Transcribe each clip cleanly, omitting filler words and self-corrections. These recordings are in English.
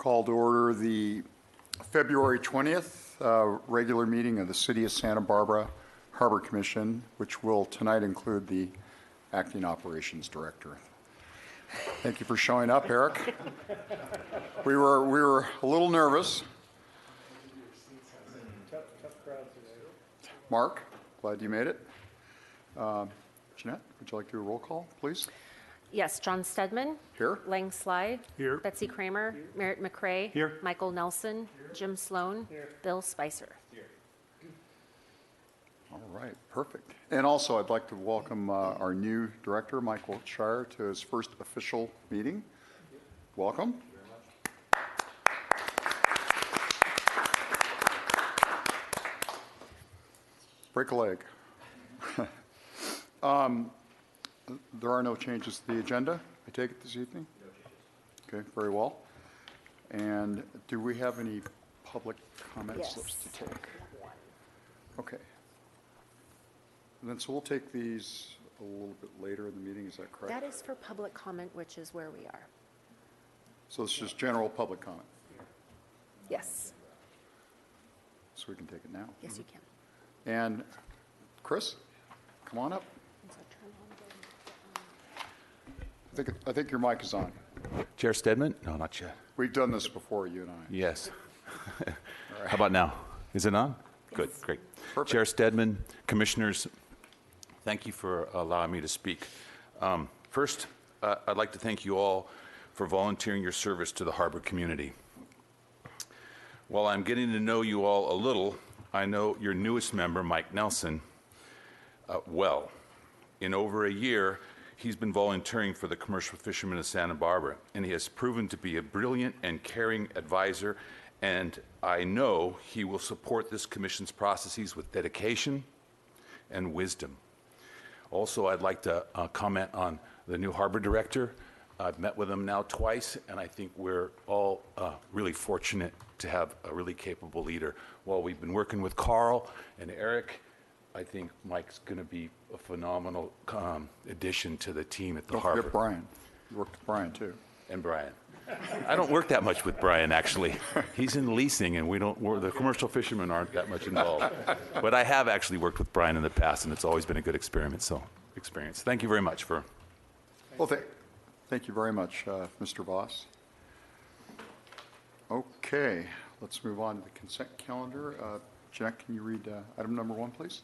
call to order the February 20th regular meeting of the City of Santa Barbara Harbor Commission, which will tonight include the Acting Operations Director. Thank you for showing up, Eric. We were a little nervous. Mark, glad you made it. Jeanette, would you like to do a roll call, please? Yes, John Stedman. Here. Lang Sly. Here. Betsy Kramer. Here. Merritt McRae. Here. Michael Nelson. Here. Jim Sloan. Here. Bill Spicer. Here. All right, perfect. And also, I'd like to welcome our new director, Michael Shire, to his first official meeting. Welcome. Break a leg. There are no changes to the agenda, I take it this evening? No changes. Okay, very well. And do we have any public comment slips to take? Okay. And then so we'll take these a little bit later in the meeting, is that correct? That is for public comment, which is where we are. So it's just general public comment? Yes. So we can take it now? Yes, you can. And Chris, come on up. I think your mic is on. Chair Stedman? No, not yet. We've done this before, you and I. Yes. Right. How about now? Is it on? Yes. Good, great. Perfect. Chair Stedman, commissioners, thank you for allowing me to speak. First, I'd like to thank you all for volunteering your service to the harbor community. While I'm getting to know you all a little, I know your newest member, Mike Nelson, well. In over a year, he's been volunteering for the commercial fishermen of Santa Barbara, and he has proven to be a brilliant and caring advisor, and I know he will support this commission's processes with dedication and wisdom. Also, I'd like to comment on the new harbor director. I've met with him now twice, and I think we're all really fortunate to have a really capable leader. While we've been working with Carl and Eric, I think Mike's going to be a phenomenal addition to the team at the harbor. Don't forget Brian. You worked with Brian, too. And Brian. I don't work that much with Brian, actually. He's in leasing, and the commercial fishermen aren't that much involved. But I have actually worked with Brian in the past, and it's always been a good experience. Thank you very much for... Well, thank you very much, Mr. Voss. Okay, let's move on to the consent calendar. Jeanette, can you read item number 1, please?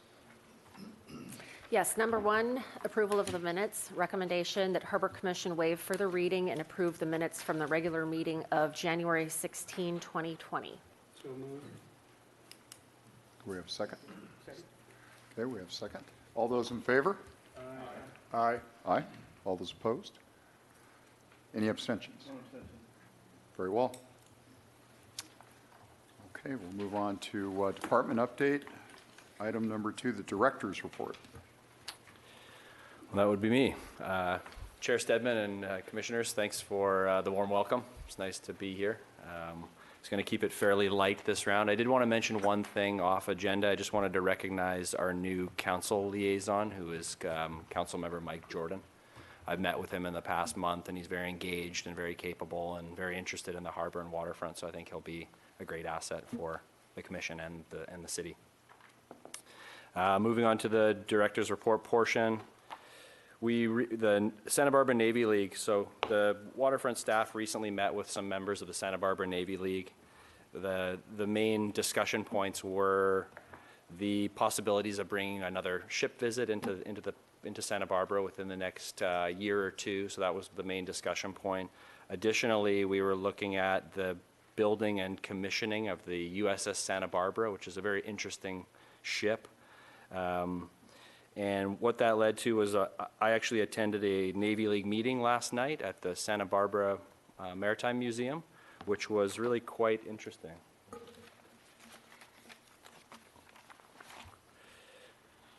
Yes, number 1, approval of the minutes. Recommendation that Harbor Commission waive further reading and approve the minutes from the regular meeting of January 16, 2020. So moved. Do we have a second? Second. Okay, we have a second. All those in favor? Aye. Aye. Aye. All those opposed? Any abstentions? No abstentions. Very well. Okay, we'll move on to department update. Item number 2, the director's report. Well, that would be me. Chair Stedman and commissioners, thanks for the warm welcome. It's nice to be here. It's going to keep it fairly light this round. I did want to mention one thing off agenda. I just wanted to recognize our new council liaison, who is council member Mike Jordan. I've met with him in the past month, and he's very engaged and very capable and very interested in the harbor and waterfront, so I think he'll be a great asset for the commission and the city. Moving on to the director's report portion, the Santa Barbara Navy League. So the waterfront staff recently met with some members of the Santa Barbara Navy League. The main discussion points were the possibilities of bringing another ship visit into Santa Barbara within the next year or two. So that was the main discussion point. Additionally, we were looking at the building and commissioning of the USS Santa Barbara, which is a very interesting ship. And what that led to was I actually attended a Navy League meeting last night at the Santa Barbara Maritime Museum, which was really quite interesting.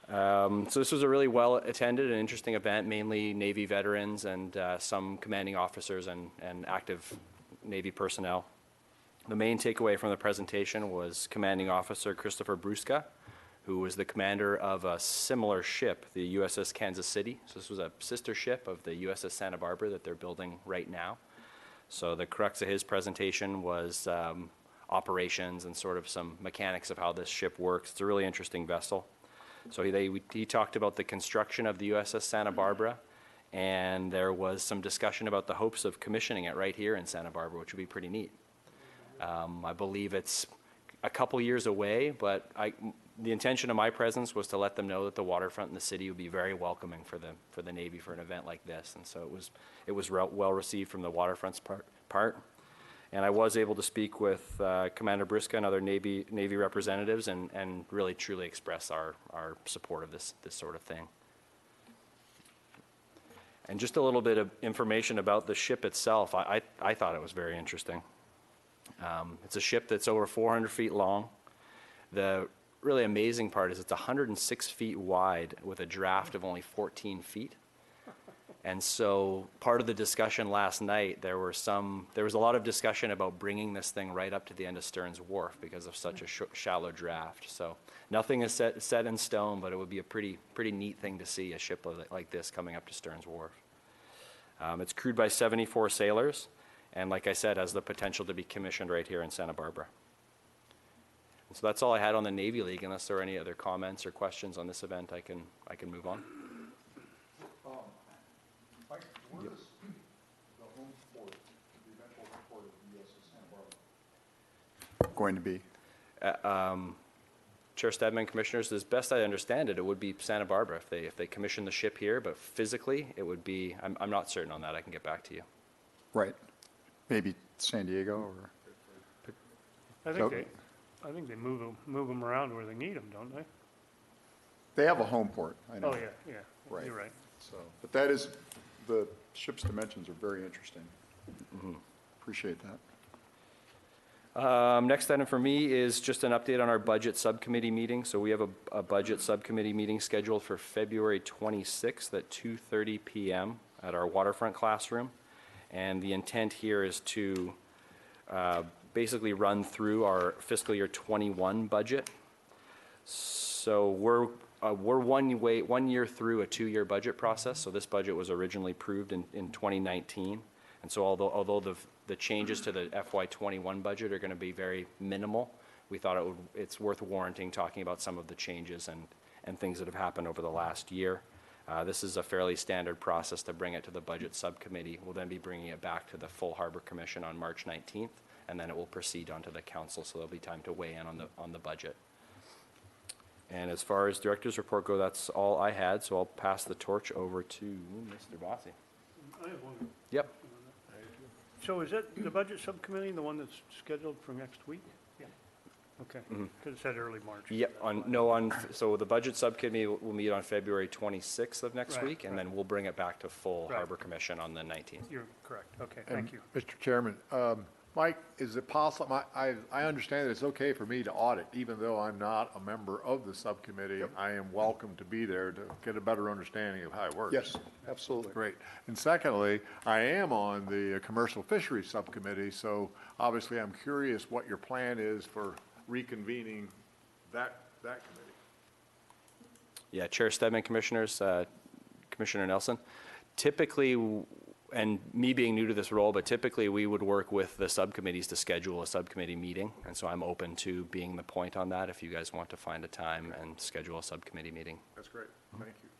So this was a really well attended and interesting event, mainly Navy veterans and some commanding officers and active Navy personnel. The main takeaway from the presentation was Commanding Officer Christopher Brusca, who was the commander of a similar ship, the USS Kansas City. So this was a sister ship of the USS Santa Barbara that they're building right now. So the crux of his presentation was operations and sort of some mechanics of how this ship works. It's a really interesting vessel. So he talked about the construction of the USS Santa Barbara, and there was some discussion about the hopes of commissioning it right here in Santa Barbara, which would be pretty neat. I believe it's a couple years away, but the intention of my presence was to let them know that the waterfront in the city would be very welcoming for the Navy for an event like this, and so it was well received from the waterfront's part. And I was able to speak with Commander Briska and other Navy representatives and really truly express our support of this sort of thing. And just a little bit of information about the ship itself. I thought it was very interesting. It's a ship that's over 400 feet long. The really amazing part is it's 106 feet wide with a draft of only 14 feet. And so part of the discussion last night, there was a lot of discussion about bringing this thing right up to the end of Stearns Wharf because of such a shallow draft. So nothing is set in stone, but it would be a pretty neat thing to see, a ship like this coming up to Stearns Wharf. It's crewed by 74 sailors, and like I said, has the potential to be commissioned right here in Santa Barbara. And so that's all I had on the Navy League. Unless there are any other comments or questions on this event, I can move on. Mike, where is the home port, the eventual home port of the USS Santa Barbara going to be? Chair Stedman, Commissioners, as best I understand it, it would be Santa Barbara if they commission the ship here, but physically it would be, I'm not certain on that. I can get back to you. Right. Maybe San Diego or? I think they move them around where they need them, don't they? They have a home port, I know. Oh, yeah, Right. You're right. So, but that is, the ship's dimensions are very interesting. Appreciate that. Next item for me is just an update on our budget subcommittee meeting. So we have a budget subcommittee meeting scheduled for February 26th at 2:30 p.m. at our waterfront classroom. And the intent here is to basically run through our fiscal year 21 budget. So we're 1 year through a 2-year budget process. So this budget was originally approved in 2019. And so although the changes to the FY21 budget are going to be very minimal, we thought it's worth warranting talking about some of the changes and things that have happened over the last year. This is a fairly standard process to bring it to the budget subcommittee. We'll then be bringing it back to the full Harbor Commission on March 19th, and then it will proceed onto the council, so there'll be time to weigh in on the budget. And as far as director's report go, that's all I had, so I'll pass the torch over to Mr. Bossy. I have one. Yep. So is that the budget subcommittee, the one that's scheduled for next week? Yeah. Okay, because it said early March. Yep, so the budget subcommittee will meet on February 26th of next Right, week, and then we'll bring it back to full Right. Harbor Commission on the 19th. You're correct. Okay, And thank you. Mr. Chairman, Mike, is it possible, I understand that it's okay for me to audit, even though I'm not a member of the subcommittee. I am welcome to be there to get a better understanding of how it works. Yes, absolutely. Great. And secondly, I am on the Commercial Fisheries Subcommittee, so obviously I'm curious what your plan is for reconvening that committee. Yeah, Chair Stedman, Commissioners, Commissioner Nelson. Typically, and me being new to this role, but typically we would work with the subcommittees to schedule a subcommittee meeting. And so I'm open to being the point on that if you guys want to find a time and schedule a subcommittee meeting. That's great. Thank you.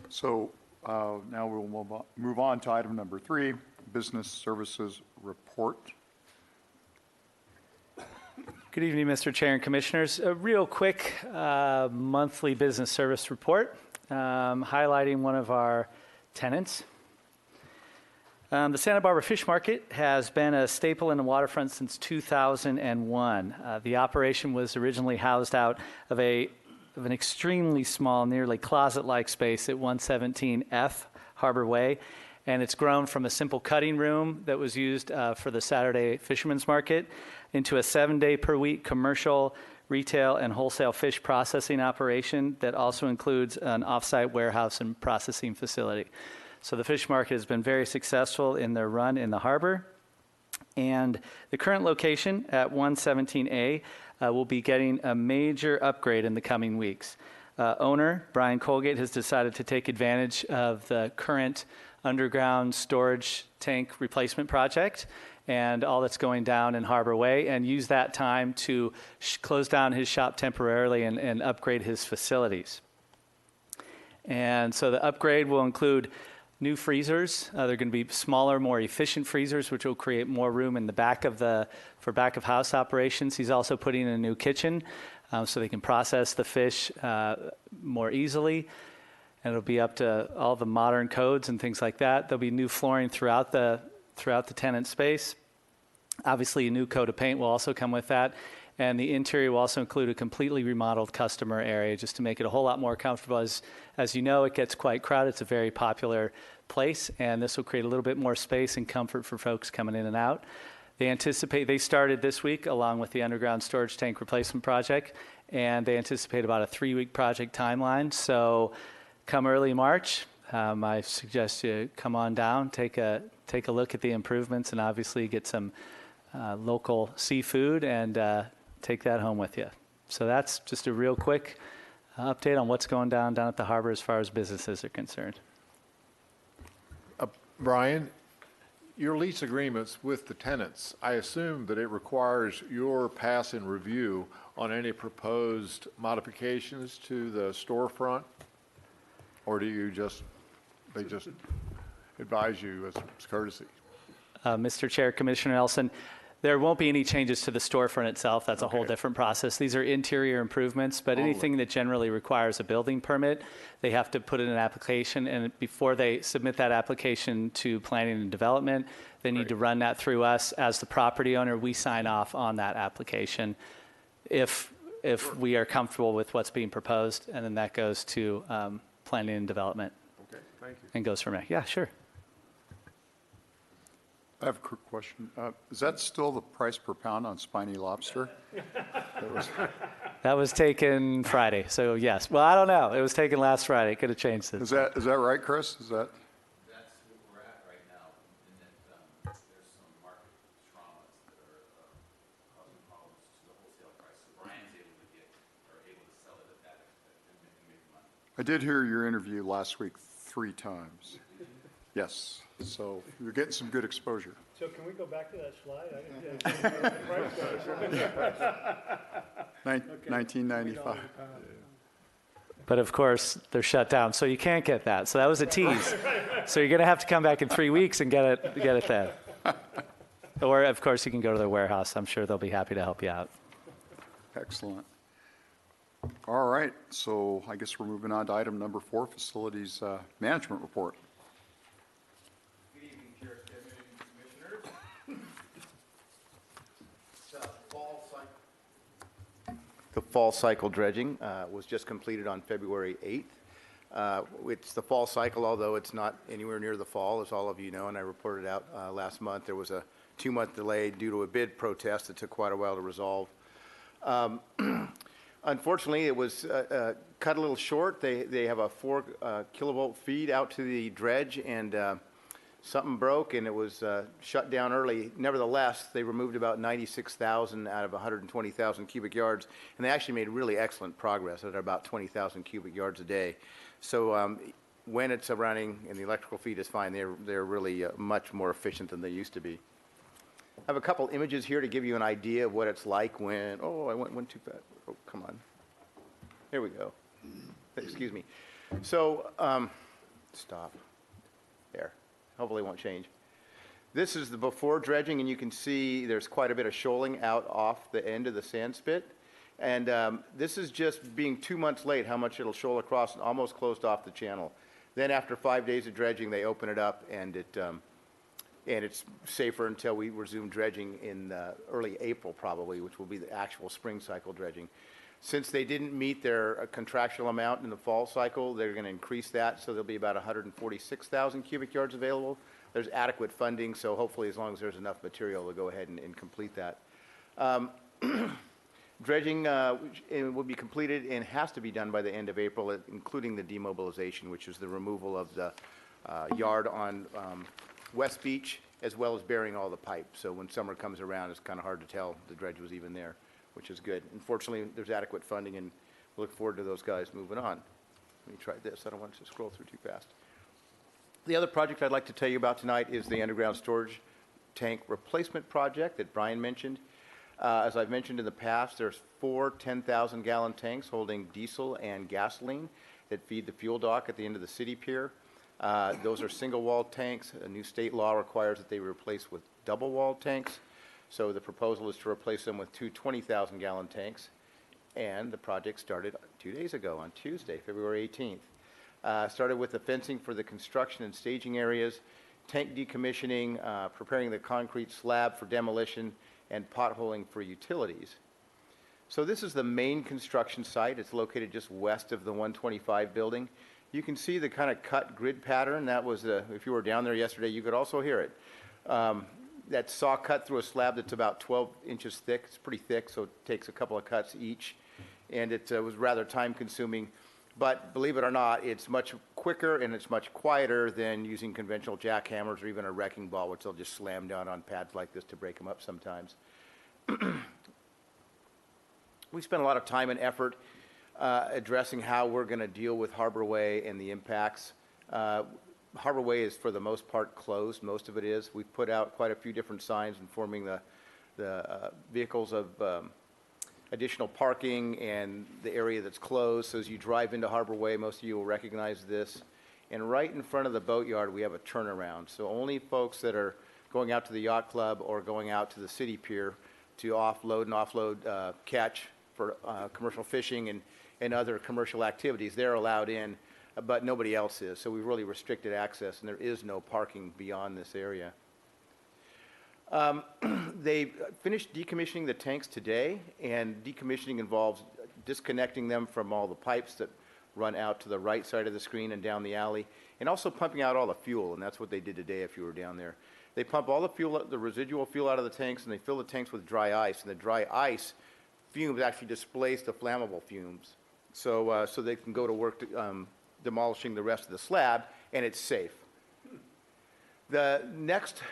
So now we'll move on to item number 3, Business Services Report. Good evening, Mr. Chair and Commissioners. A real quick monthly business service report highlighting one of our tenants. The Santa Barbara Fish Market has been a staple in the waterfront since 2001. The operation was originally housed out of an extremely small, nearly closet-like space at 117 F Harbor Way, and it's grown from a simple cutting room that was used for the Saturday Fisherman's Market into a 7-day-per-week commercial, retail, and wholesale fish processing operation that also includes an off-site warehouse and processing facility. So the fish market has been very successful in their run in the harbor. And the current location at 117A will be getting a major upgrade in the coming weeks. Owner Brian Colgate has decided to take advantage of the current underground storage tank replacement project and all that's going down in Harbor Way, and use that time to close down his shop temporarily and upgrade his facilities. And so the upgrade will include new freezers. They're going to be smaller, more efficient freezers, which will create more room in the back of for back of house operations. He's also putting in a new kitchen so they can process the fish more easily. And it'll be up to all the modern codes and things like that. There'll be new flooring throughout the tenant space. Obviously, a new coat of paint will also come with that. And the interior will also include a completely remodeled customer area just to make it a whole lot more comfortable. As you know, it gets quite crowded. It's a very popular place, and this will create a little bit more space and comfort for folks coming in and out. They started this week along with the underground storage tank replacement project, and they anticipate about a 3-week project timeline. So come early March, I suggest you come on down, take a look at the improvements, and obviously get some local seafood and take that home with you. So that's just a real quick update on what's going down at the harbor as far as businesses are concerned. Brian, your lease agreements with the tenants, I assume that it requires your pass and review on any proposed modifications to the storefront? Or do you they just advise you as courtesy? Mr. Chair, Commissioner Nelson, there won't be any changes to the storefront itself. That's a whole different process. These are interior improvements, but anything that generally requires a building permit, they have to put in an application, and before they submit that application to planning and development, they need to run that through us as the property owner. We sign off on that application if we are comfortable with what's being proposed, and then that goes to planning and development. Okay, thank you. And goes from there. Yeah, sure. I have a quick question. Is that still the price per pound on spiny lobster? That was taken Friday, so yes. Well, I don't know. It was taken last Friday. It could have changed since. Is that right, Chris? Is that? That's what we're at right now, in that there's some market traumas that are causing problems to the wholesale price. So Brian's able to sell it at that and make money. I did hear your interview last week 3 times. Yes, so you're getting some good exposure. So can we go back to that slide? I didn't know the price was. 1995. But of course, they're shut down, so you can't get that. So that was a tease. So you're going to have to come back in 3 weeks and get it then. Or, of course, you can go to their warehouse. I'm sure they'll be happy to help you out. Excellent. All right, so I guess we're moving on to item number 4, Facilities Management Report. Good evening, Chair, STEDMAN, and Commissioners. The fall cycle dredging was just completed on February 8th. It's the fall cycle, although it's not anywhere near the fall, as all of you know, and I reported out last month. There was a 2-month delay due to a bid protest that took quite a while to resolve. Unfortunately, it was cut a little short. They have a 4 kilovolt feed out to the dredge, and something broke, and it was shut down early. Nevertheless, they removed about 96,000 out of 120,000 cubic yards, and they actually made really excellent progress at about 20,000 cubic yards a day. So when it's running and the electrical feed is fine, they're really much more efficient than they used to be. I have a couple images here to give you an idea of what it's like when, oh, I went too fast. Oh, come on. Here we go. Excuse me. So, stop. There. Hopefully it won't change. This is the before dredging, and you can see there's quite a bit of shoaling out off the end of the sand spit. And this is just being 2 months late, how much it'll shoal across and almost closed off the channel. Then after 5 days of dredging, they open it up, and it's safer until we resume dredging in early April probably, which will be the actual spring cycle dredging. Since they didn't meet their contractual amount in the fall cycle, they're going to increase that, so there'll be about 146,000 cubic yards available. There's adequate funding, so hopefully as long as there's enough material, they'll go ahead and complete that. Dredging will be completed and has to be done by the end of April, including the demobilization, which is the removal of the yard on West Beach, as well as burying all the pipe. So when summer comes around, it's kind of hard to tell the dredge was even there. which is good. Unfortunately, there's adequate funding, and we look forward to those guys moving on. Let me try this. I don't want to scroll through too fast. The other project I'd like to tell you about tonight is the underground storage tank replacement project that Brian mentioned. As I've mentioned in the past, there's 4 10,000-gallon tanks holding diesel and gasoline that feed the fuel dock at the end of the city pier. Those are single-walled tanks. A new state law requires that they be replaced with double-walled tanks. So the proposal is to replace them with 2 20,000-gallon tanks. And the project started 2 days ago on Tuesday, February 18th. Started with the fencing for the construction and staging areas, tank decommissioning, preparing the concrete slab for demolition, and potholing for utilities. So this is the main construction site. It's located just west of the 125 building. You can see the kind of cut grid pattern. That was, if you were down there yesterday, you could also hear it. That saw cut through a slab that's about 12 inches thick. It's pretty thick, so it takes a couple of cuts each. And it was rather time consuming. But believe it or not, it's much quicker and it's much quieter than using conventional jackhammers or even a wrecking ball, which they'll just slam down on pads like this to break them up sometimes. We spent a lot of time and effort addressing how we're going to deal with Harbor Way and the impacts. Harbor Way is for the most part closed. Most of it is. We've put out quite a few different signs informing the vehicles of additional parking and the area that's closed. So as you drive into Harbor Way, most of you will recognize this. And right in front of the boatyard, we have a turnaround. So only folks that are going out to the yacht club or going out to the city pier to offload and offload catch for commercial fishing and other commercial activities, they're allowed in, but nobody else is. So we've really restricted access, and there is no parking beyond this area. They finished decommissioning the tanks today, and decommissioning involves disconnecting them from all the pipes that run out to the right side of the screen and down the alley, and also pumping out all the fuel, and that's what they did today if you were down there. They pump all the fuel, the residual fuel out of the tanks, and they fill the tanks with dry ice, and the dry ice fumes actually displace the flammable fumes. So they can go to work demolishing the rest of the slab, and it's safe. The next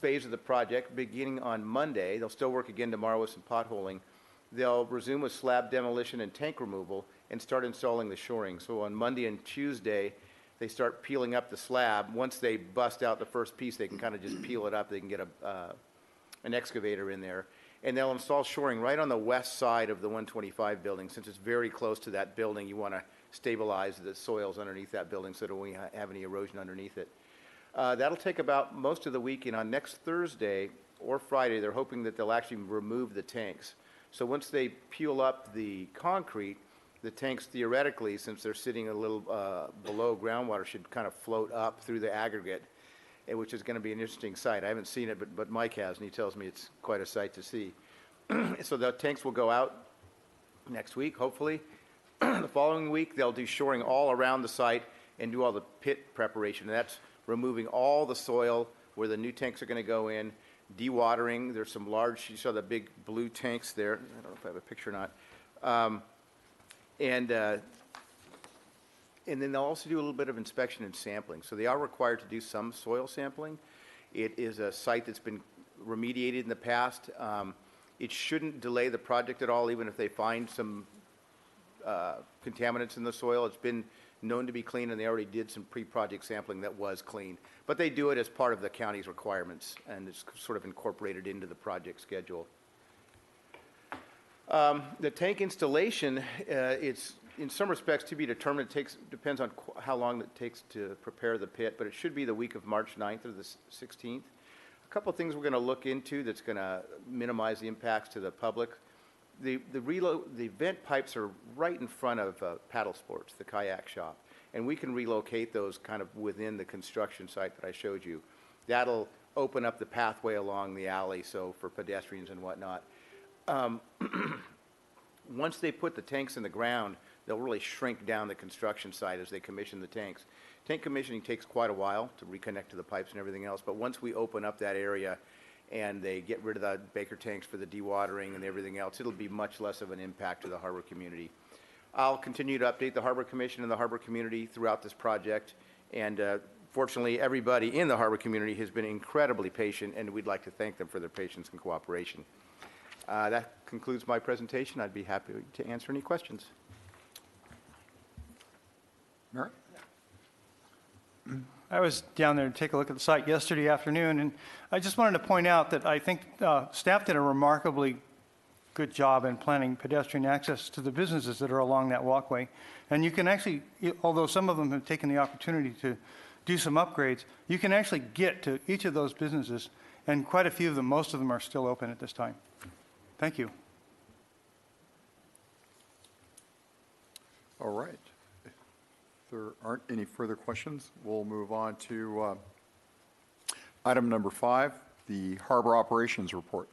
phase of the project, beginning on Monday, they'll still work again tomorrow with some potholing. They'll resume with slab demolition and tank removal and start installing the shoring. So on Monday and Tuesday, they start peeling up the slab. Once they bust out the first piece, they can kind of just peel it up. They can get an excavator in there. And they'll install shoring right on the west side of the 125 building. Since it's very close to that building, you want to stabilize the soils underneath that building so that we don't have any erosion underneath it. That'll take about most of the week, and on next Thursday or Friday, they're hoping that they'll actually remove the tanks. So once they peel up the concrete, the tanks theoretically, since they're sitting a little below groundwater, should kind of float up through the aggregate, which is going to be an interesting sight. I haven't seen it, but Mike has, and he tells me it's quite a sight to see. So the tanks will go out next week, hopefully. The following week, they'll do shoring all around the site and do all the pit preparation. And that's removing all the soil where the new tanks are going to go in, dewatering. There's some large, you saw the big blue tanks there. I don't know if I have a picture or not. And then they'll also do a little bit of inspection and sampling. So they are required to do some soil sampling. It is a site that's been remediated in the past. It shouldn't delay the project at all, even if they find some contaminants in the soil. It's been known to be clean, and they already did some pre-project sampling that was clean. But they do it as part of the county's requirements, and it's sort of incorporated into the project schedule. The tank installation, it's in some respects to be determined. Depends on how long it takes to prepare the pit, but it should be the week of March 9th or the 16th. A couple of things we're going to look into that's going to minimize the impacts to the public. The vent pipes are right in front of Paddle Sports, the kayak shop, and we can relocate those kind of within the construction site that I showed you. That'll open up the pathway along the alley, so for pedestrians and whatnot. Once they put the tanks in the ground, they'll really shrink down the construction site as they commission the tanks. Tank commissioning takes quite a while to reconnect to the pipes and everything else, but once we open up that area and they get rid of the Baker tanks for the dewatering and everything else, it'll be much less of an impact to the harbor community. I'll continue to update the Harbor Commission and the harbor community throughout this project, and fortunately, everybody in the harbor community has been incredibly patient, and we'd like to thank them for their patience and cooperation. That concludes my presentation. I'd be happy to answer any questions. Merritt? I was down there to take a look at the site yesterday afternoon, and I just wanted to point out that I think staff did a remarkably good job in planning pedestrian access to the businesses that are along that walkway. And you can actually, although some of them have taken the opportunity to do some upgrades, you can actually get to each of those businesses, and quite a few of them, most of them are still open at this time. Thank you. All right. If there aren't any further questions, we'll move on to item number 5, the Harbor Operations Report.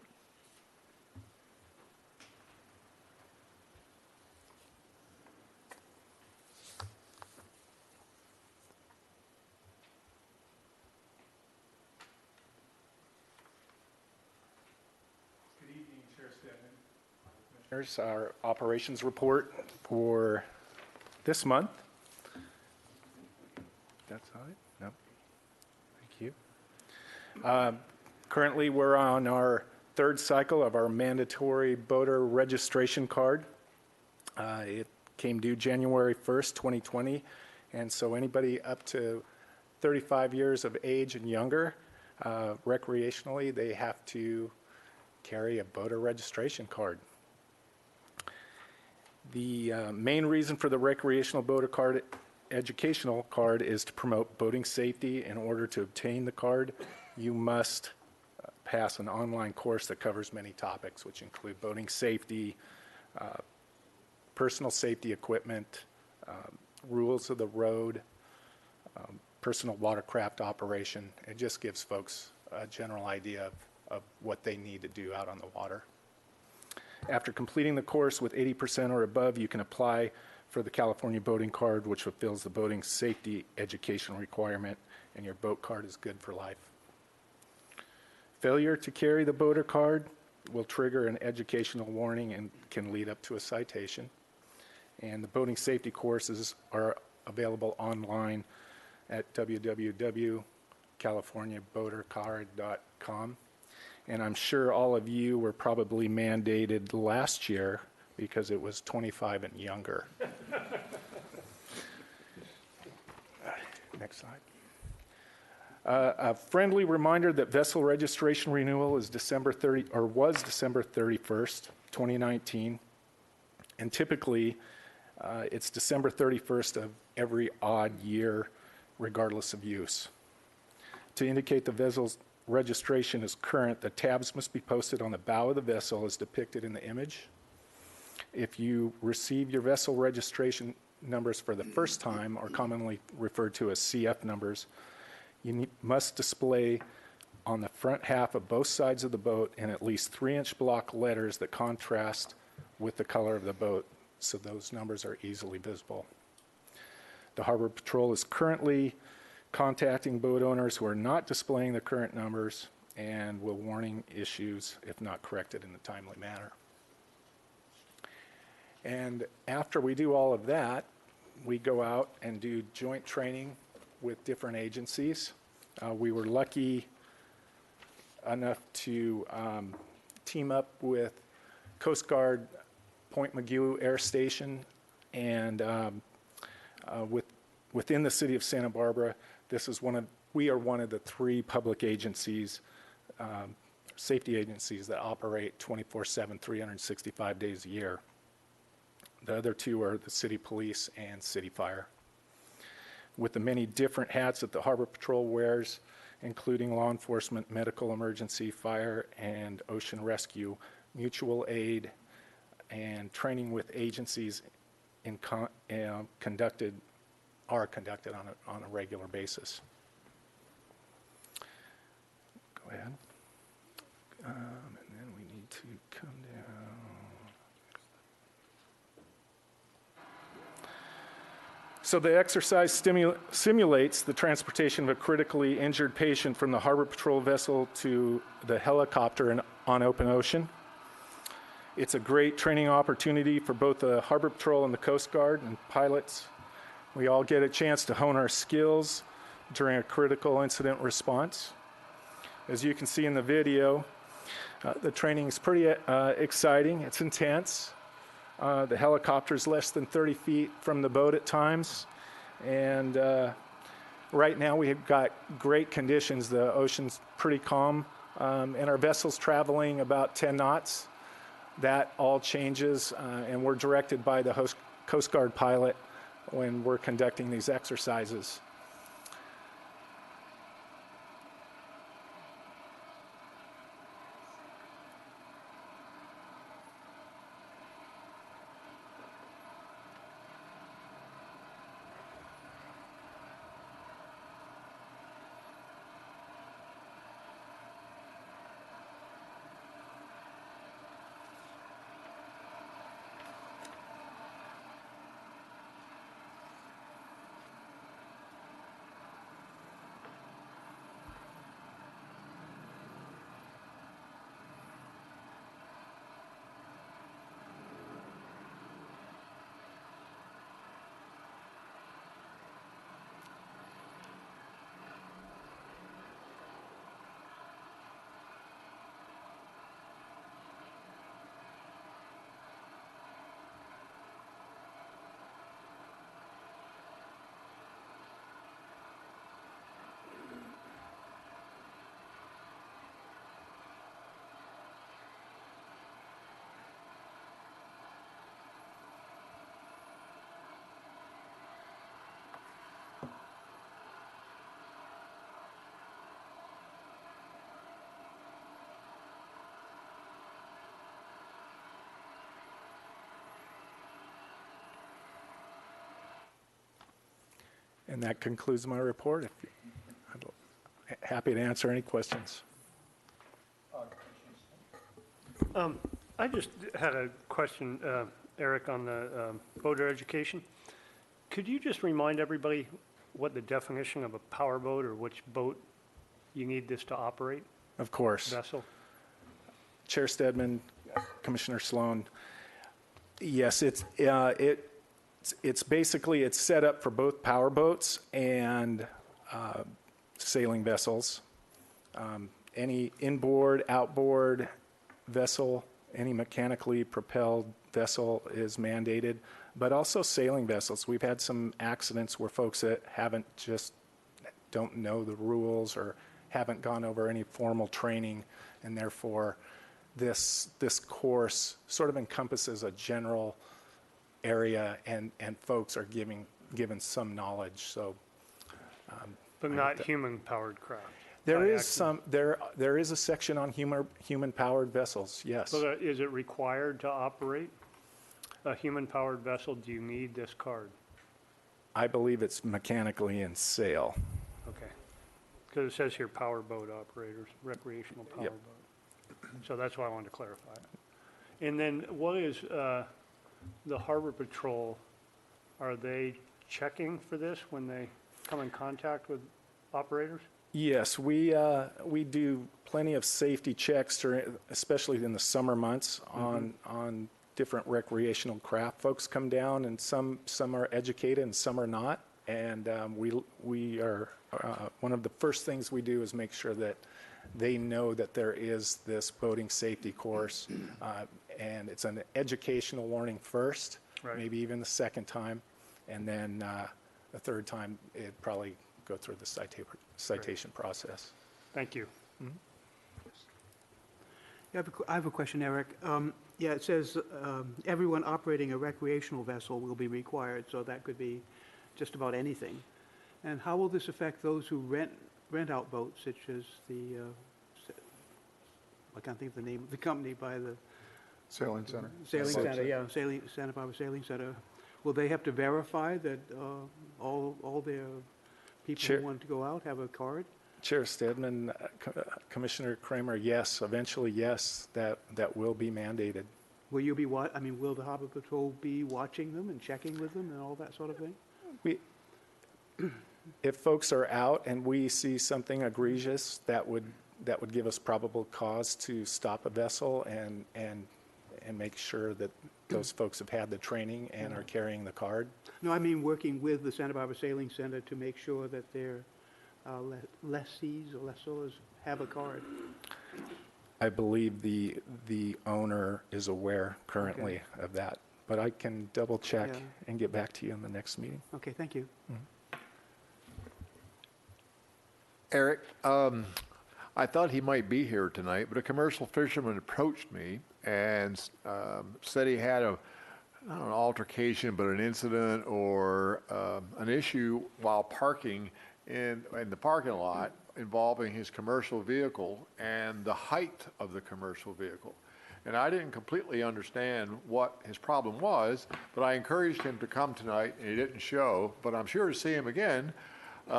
Here's our operations report for this month. That's all right? No. Thank you. Currently, we're on our third cycle of our mandatory boater registration card. It came due January 1st, 2020, and so anybody up to 35 years of age and younger, recreationally, they have to carry a boater registration card. The main reason for the recreational boater card, educational card, is to promote boating safety. In order to obtain the card, you must pass an online course that covers many topics, which include boating safety, personal safety equipment, rules of the road, personal watercraft operation. It just gives folks a general idea of what they need to do out on the water. After completing the course with 80% or above, you can apply for the California boating card, which fulfills the boating safety education requirement, and your boat card is good for life. Failure to carry the boater card will trigger an educational warning and can lead up to a citation. And the boating safety courses are available online at www.californiaboatercard.com. And I'm sure all of you were probably mandated last year because it was 25 and younger. Next slide. A friendly reminder that vessel registration renewal is was December 31st, 2019. And typically, it's December 31st of every odd year, regardless of use. To indicate the vessel's registration is current, the tabs must be posted on the bow of the vessel as depicted in the image. If you receive your vessel registration numbers for the first time, or commonly referred to as CF numbers, you must display on the front half of both sides of the boat in at least 3-inch block letters that contrast with the color of the boat, so those numbers are easily visible. The Harbor Patrol is currently contacting boat owners who are not displaying the current numbers and will warning issues if not corrected in a timely manner. And after we do all of that, we go out and do joint training with different agencies. We were lucky enough to team up with Coast Guard Point Mugu Air Station and within the city of Santa Barbara. We are one of the 3 public agencies, safety agencies that operate 24/7, 365 days a year. The other 2 are the city police and city fire. With the many different hats that the Harbor Patrol wears, including law enforcement, medical emergency, fire, and ocean rescue, mutual aid, and training with agencies conducted on a regular basis. Go ahead. And then we need to come down. So the exercise simulates the transportation of a critically injured patient from the Harbor Patrol vessel to the helicopter on open ocean. It's a great training opportunity for both the Harbor Patrol and the Coast Guard and pilots. We all get a chance to hone our skills during a critical incident response. As you can see in the video, The training is pretty exciting. It's intense. The helicopter's less than 30 feet from the boat at times. And right now we've got great conditions. The ocean's pretty calm. And our vessel's traveling about 10 knots. That all changes, and we're directed by the Coast Guard pilot when we're conducting these exercises. And that concludes my report. I'm happy to answer any questions. I just had a question, Eric, on the boater education. Could you just remind everybody what the definition of a power boat or which boat you need this to operate? Of course. Vessel? Chair Stedman, Commissioner Sloan. Yes, it's basically, it's set up for both power boats and sailing vessels. Any inboard, outboard vessel, any mechanically propelled vessel is mandated, but also sailing vessels. We've had some accidents where folks that don't know the rules or haven't gone over any formal training, and therefore this course sort of encompasses a general area, and folks are given some knowledge. So, But not human-powered craft? there is a section on human-powered vessels. Yes. So is it required to operate a human-powered vessel? Do you need this card? I believe it's mechanically in sail. Okay. Because it says here power boat operators, recreational power Yep. boat. So that's why I wanted to clarify it. And then what is the Harbor Patrol, are they checking for this when they come in contact with operators? Yes, we do plenty of safety checks, especially in the summer months, on different recreational craft. Folks come down, and some are educated and some are not. And we are one of the first things we do is make sure that they know that there is this boating safety course, and it's an educational warning first, Right. maybe even the second time, and then the third time it'd probably go through the citation process. Thank you. Yeah, I have a question, Eric. Yeah, it says everyone operating a recreational vessel will be required, so that could be just about anything. And how will this affect those who rent out boats, such as I can't think of the name of the company by the Sailing Center. Sailing Center, yeah, Santa Barbara Sailing Center. Will they have to verify that all their people Sure. who want to go out have a card? Chair Stedman, Commissioner Kramer, yes, eventually, yes, that will be mandated. Will you be will the Harbor Patrol be watching them and checking with them and all that sort of thing? If folks are out and we see something egregious, that would give us probable cause to stop a vessel and make sure that those folks have had the training and are carrying the card. No, I mean working with the Santa Barbara Sailing Center to make sure that their lessees or lessors have a card. I believe the owner is aware currently of that, but I can double check Yeah. and get back to you in the next meeting. Okay, thank you. Eric, I thought he might be here tonight, but a commercial fisherman approached me and said he had not an altercation, but an incident or an issue while parking in the parking lot involving his commercial vehicle and the height of the commercial vehicle. And I didn't completely understand what his problem was, but I encouraged him to come tonight, and he didn't show, but I'm sure to see him again.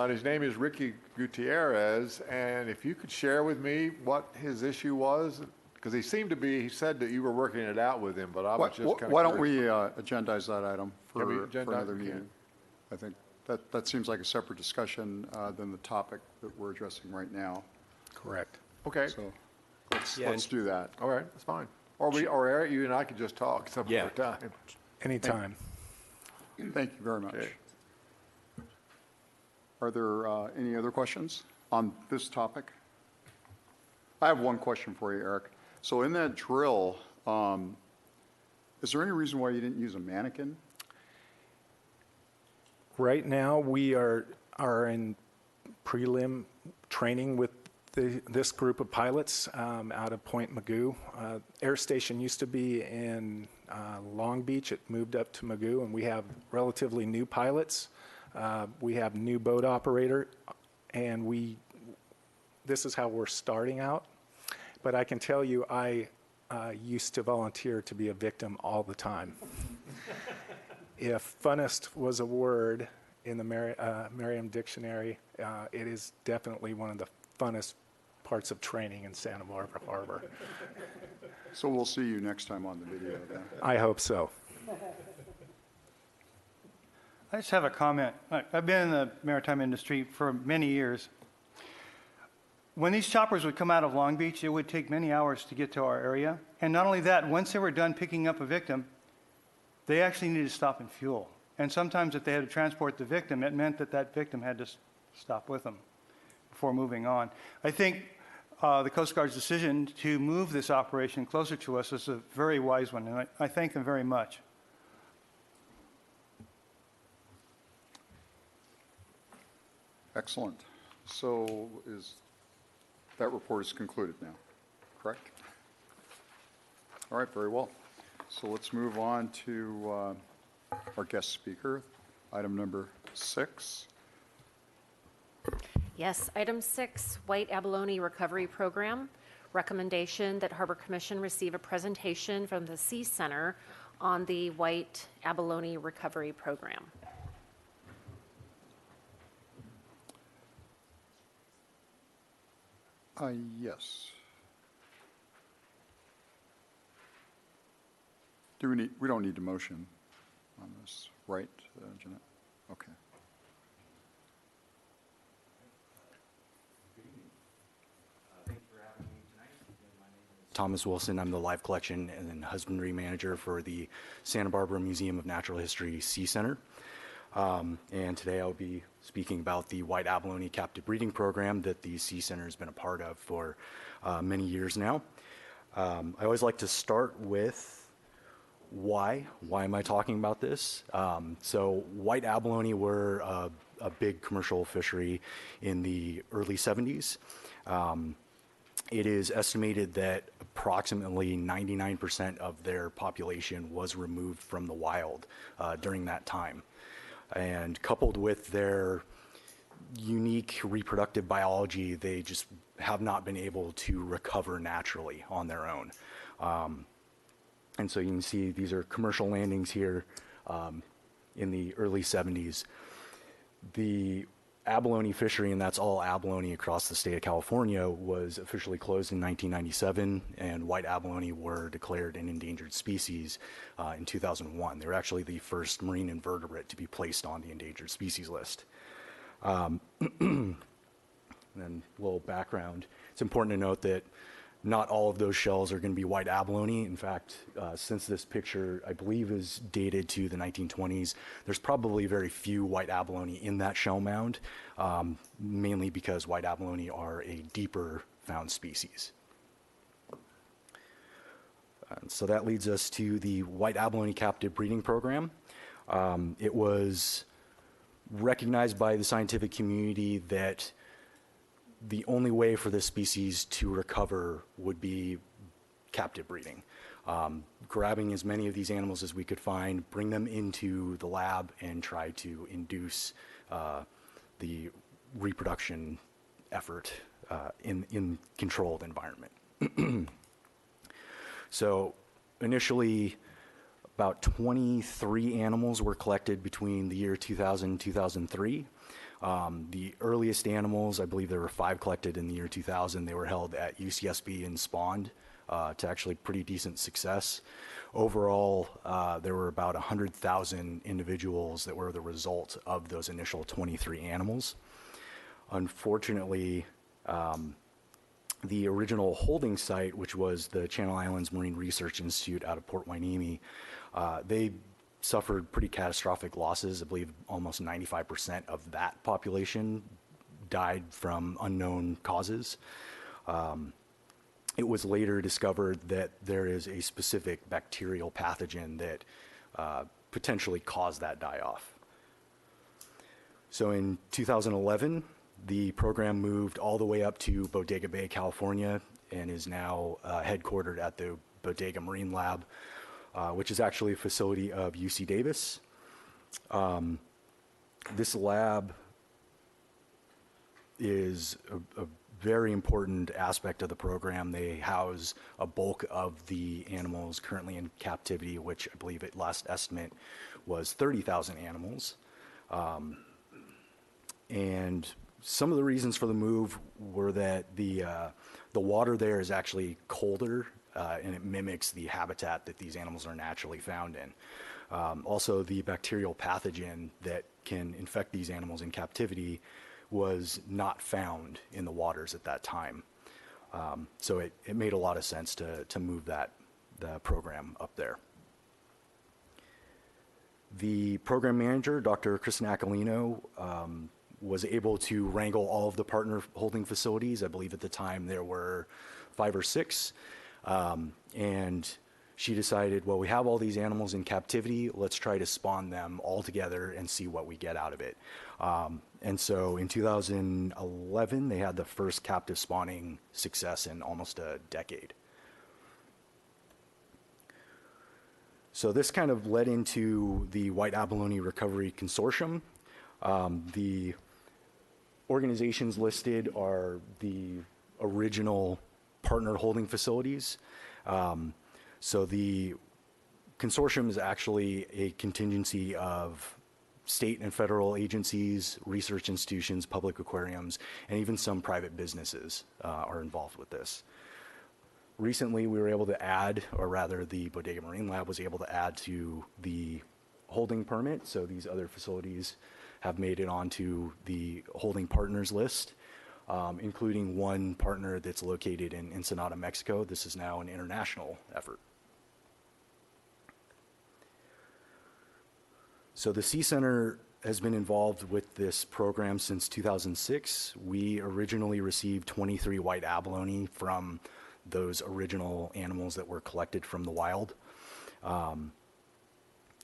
His name is Ricky Gutierrez, and if you could share with me what his issue was, because he said that you were working it out with him, but I was just kind of Why don't we agendize that item Can we for agendize- another we can. meeting? I think that seems like a separate discussion than the topic that we're addressing right now. Correct. Okay, So Yeah, let's do that. all right, that's fine. Or Eric, you and I could just talk some Yeah. other time. Anytime. Thank you very much. Okay. Are there any other questions on this topic? I have one question for you, Eric. So in that drill, is there any reason why you didn't use a mannequin? Right now, we are in prelim training with this group of pilots out of Point Magoo. Air Station used to be in Long Beach. It moved up to Magoo, and we have relatively new pilots. We have new boat operator, and this is how we're starting out. But I can tell you, I used to volunteer to be a victim all the time. If funnest was a word in the Merriam Dictionary, it is definitely one of the funnest parts of training in Santa Barbara Harbor. So we'll see you next time on the video then. I hope so. I just have a comment. I've been in the maritime industry for many years. When these choppers would come out of Long Beach, it would take many hours to get to our area. And not only that, once they were done picking up a victim, they actually needed to stop and fuel. And sometimes if they had to transport the victim, it meant that that victim had to stop with them before moving on. I think the Coast Guard's decision to move this operation closer to us is a very wise one, and I thank them very much. Excellent. So that report is concluded now, correct? All right, very well. So let's move on to our guest speaker, item number 6. Yes, item 6, White Abalone Recovery Program. Recommendation that Harbor Commission receive a presentation from the Sea Center on the White Abalone Recovery Program. Yes. We don't need a motion on this, right, Jeanette? Okay. Thomas Wilson. I'm the live collection and husbandry manager for the Santa Barbara Museum of Natural History Sea Center. And today I'll be speaking about the white abalone captive breeding program that the Sea Center has been a part of for many years now. I always like to start with why. Why am I talking about this? So white abalone were a big commercial fishery in the early 70s. It is estimated that approximately 99% of their population was removed from the wild during that time. And coupled with their unique reproductive biology, they just have not been able to recover naturally on their own. And so you can see these are commercial landings here in the early 70s. The abalone fishery, and that's all abalone across the state of California, was officially closed in 1997, and white abalone were declared an endangered species in 2001. They were actually the first marine invertebrate to be placed on the endangered species list. And then a little background. It's important to note that not all of those shells are going to be white abalone. In fact, since this picture, I believe, is dated to the 1920s, there's probably very few white abalone in that shell mound, mainly because white abalone are a deeper found species. So that leads us to the white abalone captive breeding program. It was recognized by the scientific community that the only way for this species to recover would be captive breeding. Grabbing as many of these animals as we could find, bring them into the lab, and try to induce the reproduction effort in controlled environment. So initially, about 23 animals were collected between the year 2000 and 2003. The earliest animals, I believe there were 5 collected in the year 2000. They were held at UCSB and spawned to actually pretty decent success. Overall, there were about 100,000 individuals that were the result of those initial 23 animals. Unfortunately, the original holding site, which was the Channel Islands Marine Research Institute out of Port Hueneme, they suffered pretty catastrophic losses. I believe almost 95% of that population died from unknown causes. It was later discovered that there is a specific bacterial pathogen that potentially caused that die-off. So in 2011, the program moved all the way up to Bodega Bay, California, and is now headquartered at the Bodega Marine Lab, which is actually a facility of UC Davis. This lab is a very important aspect of the program. They house a bulk of the animals currently in captivity, which I believe at last estimate was 30,000 animals. And some of the reasons for the move were that the water there is actually colder, and it mimics the habitat that these animals are naturally found in. Also, the bacterial pathogen that can infect these animals in captivity was not found in the waters at that time. So it made a lot of sense to move the program up there. The program manager, Dr. Kristen Aquilino, was able to wrangle all of the partner holding facilities. I believe at the time there were 5 or 6. And she decided, well, we have all these animals in captivity. Let's try to spawn them all together and see what we get out of it. And so in 2011, they had the first captive spawning success in almost a decade. So this kind of led into the White Abalone Recovery Consortium. The organizations listed are the original partner holding facilities. So the consortium is actually a contingency of state and federal agencies, research institutions, public aquariums, and even some private businesses are involved with this. Recently, we were able to add, or rather the Bodega Marine Lab was able to add to the holding permit. So these other facilities have made it onto the holding partners list, including one partner that's located in Ensenada, Mexico. This is now an international effort. So the Sea Center has been involved with this program since 2006. We originally received 23 white abalone from those original animals that were collected from the wild.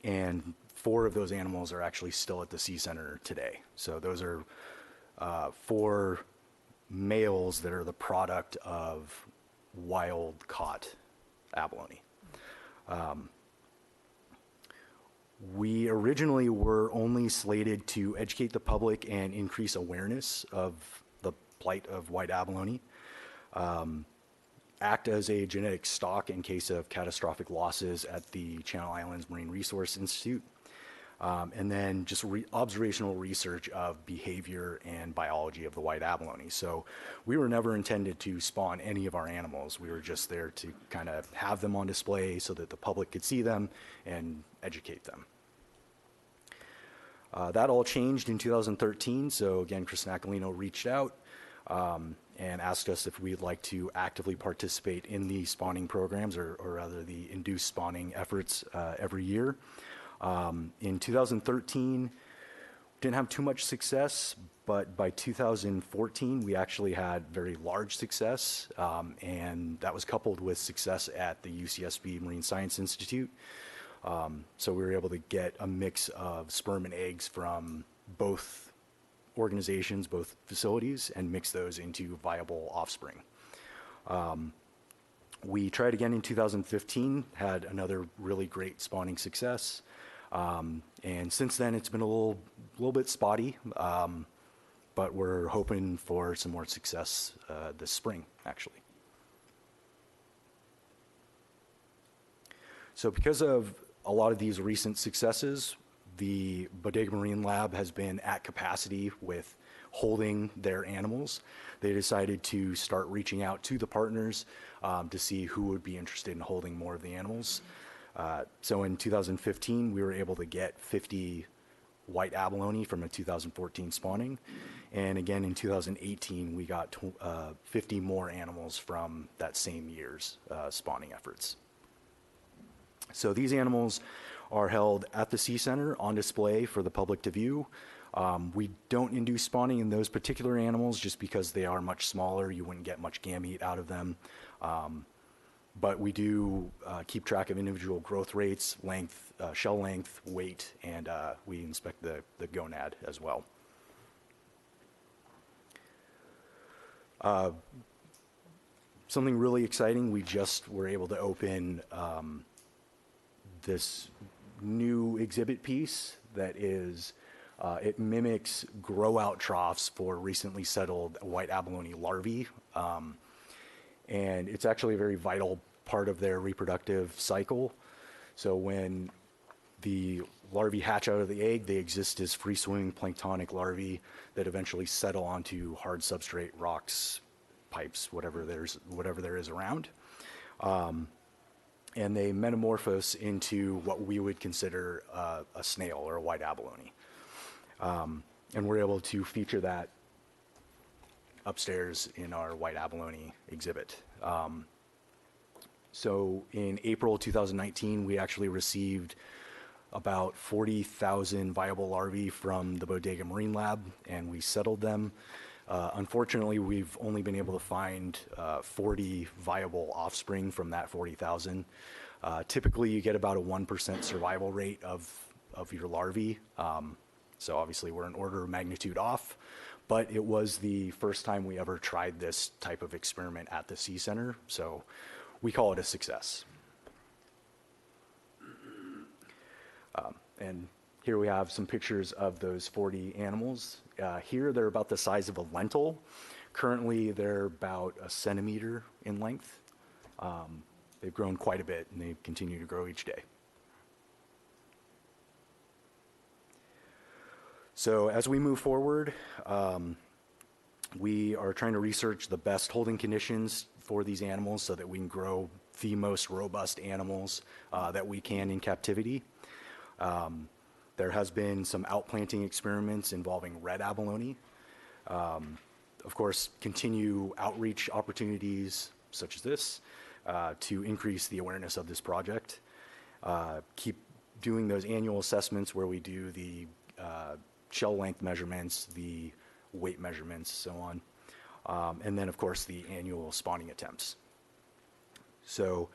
And 4 of those animals are actually still at the Sea Center today. So those are 4 males that are the product of wild caught abalone. We originally were only slated to educate the public and increase awareness of the plight of white abalone, act as a genetic stock in case of catastrophic losses at the Channel Islands Marine Resource Institute, and then just observational research of behavior and biology of the white abalone. So we were never intended to spawn any of our animals. We were just there to kind of have them on display so that the public could see them and educate them. That all changed in 2013. So again, Kristen Aquilino reached out and asked us if we'd like to actively participate in the spawning programs, or rather the induced spawning efforts every year. In 2013, didn't have too much success, but by 2014, we actually had very large success, and that was coupled with success at the UCSB Marine Science Institute. So we were able to get a mix of sperm and eggs from both organizations, both facilities, and mix those into viable offspring. We tried again in 2015, had another really great spawning success. And since then, it's been a little bit spotty, but we're hoping for some more success this spring, actually. So because of a lot of these recent successes, the Bodega Marine Lab has been at capacity with holding their animals. They decided to start reaching out to the partners to see who would be interested in holding more of the animals. So in 2015, we were able to get 50 white abalone from a 2014 spawning. And again, in 2018, we got 50 more animals from that same year's spawning efforts. So these animals are held at the Sea Center on display for the public to view. We don't induce spawning in those particular animals just because they are much smaller. You wouldn't get much gamete out of them. But we do keep track of individual growth rates, length, shell length, weight, and we inspect the gonad as well. Something really exciting, we just were able to open this new exhibit piece that is, it mimics grow-out troughs for recently settled white abalone larvae. And it's actually a very vital part of their reproductive cycle. So when the larvae hatch out of the egg, they exist as free-swimming planktonic larvae that eventually settle onto hard substrate, rocks, pipes, whatever there is around. And they metamorphose into what we would consider a snail or a white abalone. And we're able to feature that upstairs in our white abalone exhibit. So in April 2019, we actually received about 40,000 viable larvae from the Bodega Marine Lab, and we settled them. Unfortunately, we've only been able to find 40 viable offspring from that 40,000. Typically, you get about a 1% survival rate of your larvae. So obviously, we're an order of magnitude off. But it was the first time we ever tried this type of experiment at the Sea Center, so we call it a success. And here we have some pictures of those 40 animals. Here, they're about the size of a lentil. Currently, they're about a centimeter in length. They've grown quite a bit, and they continue to grow each day. So as we move forward, we are trying to research the best holding conditions for these animals so that we can grow the most robust animals that we can in captivity. There has been some outplanting experiments involving red abalone. Of course, continue outreach opportunities such as this to increase the awareness of this project. Keep doing those annual assessments where we do the shell length measurements, the weight measurements, so on. And then, of course, the annual spawning attempts. So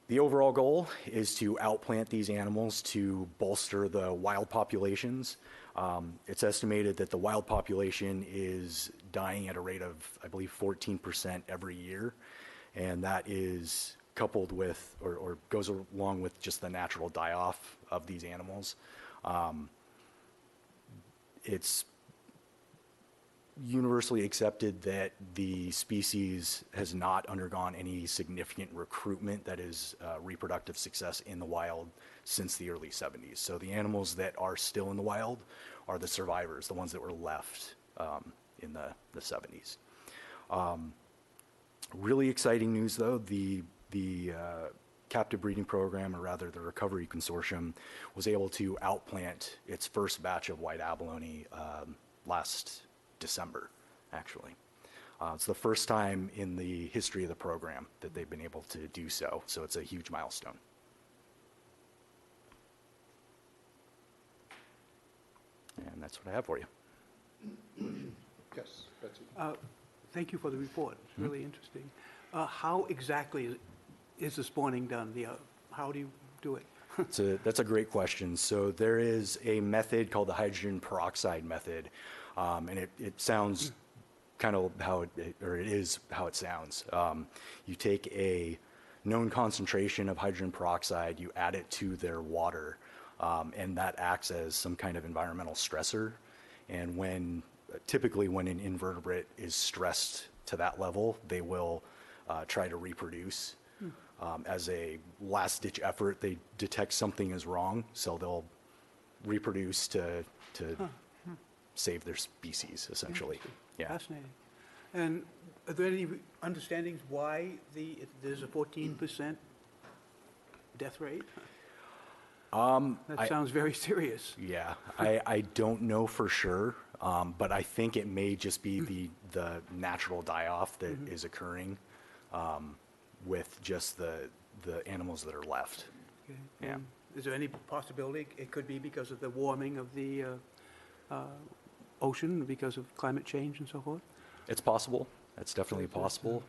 the overall goal is to outplant these animals to bolster the wild populations. It's estimated that the wild population is dying at a rate of, I believe, 14% every year. And that is coupled with, or goes along with just the natural die-off of these animals. It's universally accepted that the species has not undergone any significant recruitment, that is reproductive success in the wild since the early 70s. So the animals that are still in the wild are the survivors, the ones that were left in the 70s. Really exciting news though, the captive breeding program, or rather the recovery consortium, was able to outplant its first batch of white abalone last December, actually. It's the first time in the history of the program that they've been able to do so, so it's a huge milestone. And that's what I have for you. Yes, Betsy. Thank you for the report. It's really interesting. How exactly is the spawning done? How do you do it? That's a great question. So there is a method called the hydrogen peroxide method, and it sounds kind of it is how it sounds. You take a known concentration of hydrogen peroxide, you add it to their water, and that acts as some kind of environmental stressor. And typically when an invertebrate is stressed to that level, they will try to reproduce. As a last-ditch effort, they detect something is wrong, so they'll reproduce to save their species, essentially. Yeah. Fascinating. And are there any understandings why there's a 14% death rate? That sounds very serious. Yeah, I don't know for sure, but I think it may just be the natural die-off that is occurring with just the animals that are left. Okay. Yeah. And is there any possibility it could be because of the warming of the ocean, because of climate change and so forth? It's possible. It's definitely possible,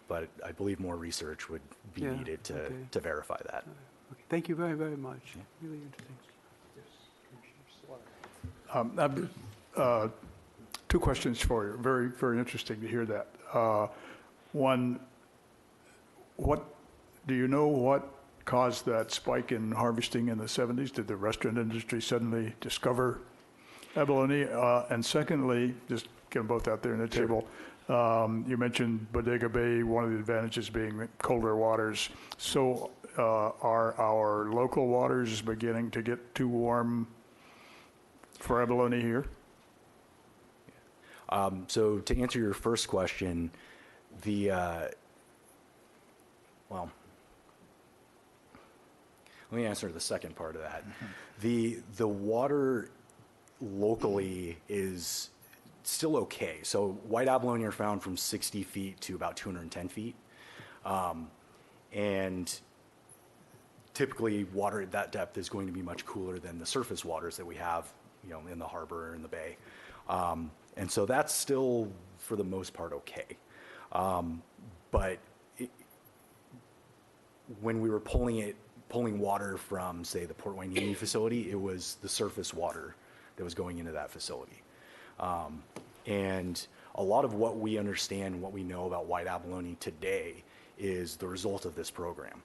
but I believe more research would be needed to verify that. Okay. Thank you very, very much. Really interesting. Two questions for you. Very, very interesting to hear that. One, do you know what caused that spike in harvesting in the 70s? Did the restaurant industry suddenly discover abalone? And secondly, just get them both out there on the table, you mentioned Bodega Bay, one of the advantages being colder waters. So are our local waters beginning to get too warm for abalone here? So to answer your first question, well, let me answer the second part of that. The water locally is still okay. So white abalone are found from 60 feet to about 210 feet. And typically water at that depth is going to be much cooler than the surface waters that we have, in the harbor or in the bay. And so that's still, for the most part, okay. But when we were pulling water from, say, the Port Hueneme facility, it was the surface water that was going into that facility. And a lot of what we understand, what we know about white abalone today is the result of this program.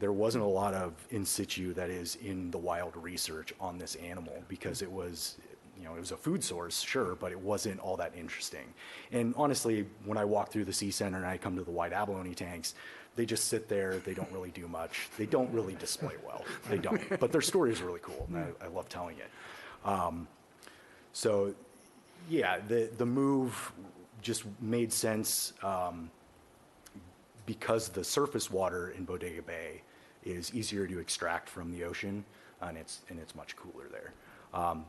There wasn't a lot of in situ, that is, in the wild research on this animal because it was, it was a food source, sure, but it wasn't all that interesting. And honestly, when I walk through the Sea Center and I come to the white abalone tanks, they just sit there. They don't really do much. They don't really display well. They don't. But their story is really cool, and I love telling it. So, yeah, the move just made sense because the surface water in Bodega Bay is easier to extract from the ocean, and it's much cooler there.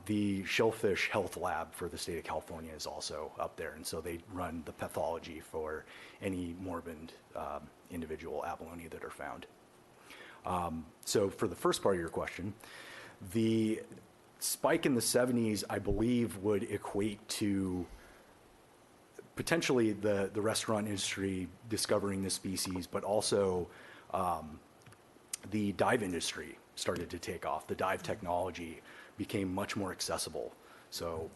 The Shellfish Health Lab for the state of California is also up there, and so they run the pathology for any morbid individual abalone that are found. So for the first part of your question, the spike in the 70s, I believe, would equate to potentially the restaurant industry discovering this species, but also the dive industry started to take off. The dive technology became much more accessible. So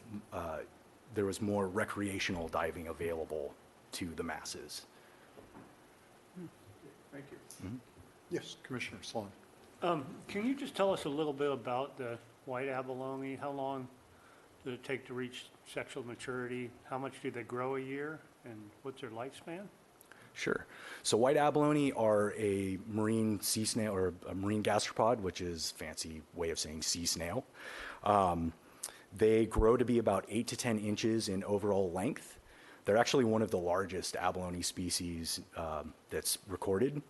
there was more recreational diving available to the masses. Thank you. Yes, Commissioner Sloan. Can you just tell us a little bit about the white abalone? How long does it take to reach sexual maturity? How much do they grow a year? And what's their lifespan? Sure. So white abalone are a marine sea snail, or a marine gastropod, which is a fancy way of saying sea snail. They grow to be about 8 to 10 inches in overall length. They're actually one of the largest abalone species that's recorded.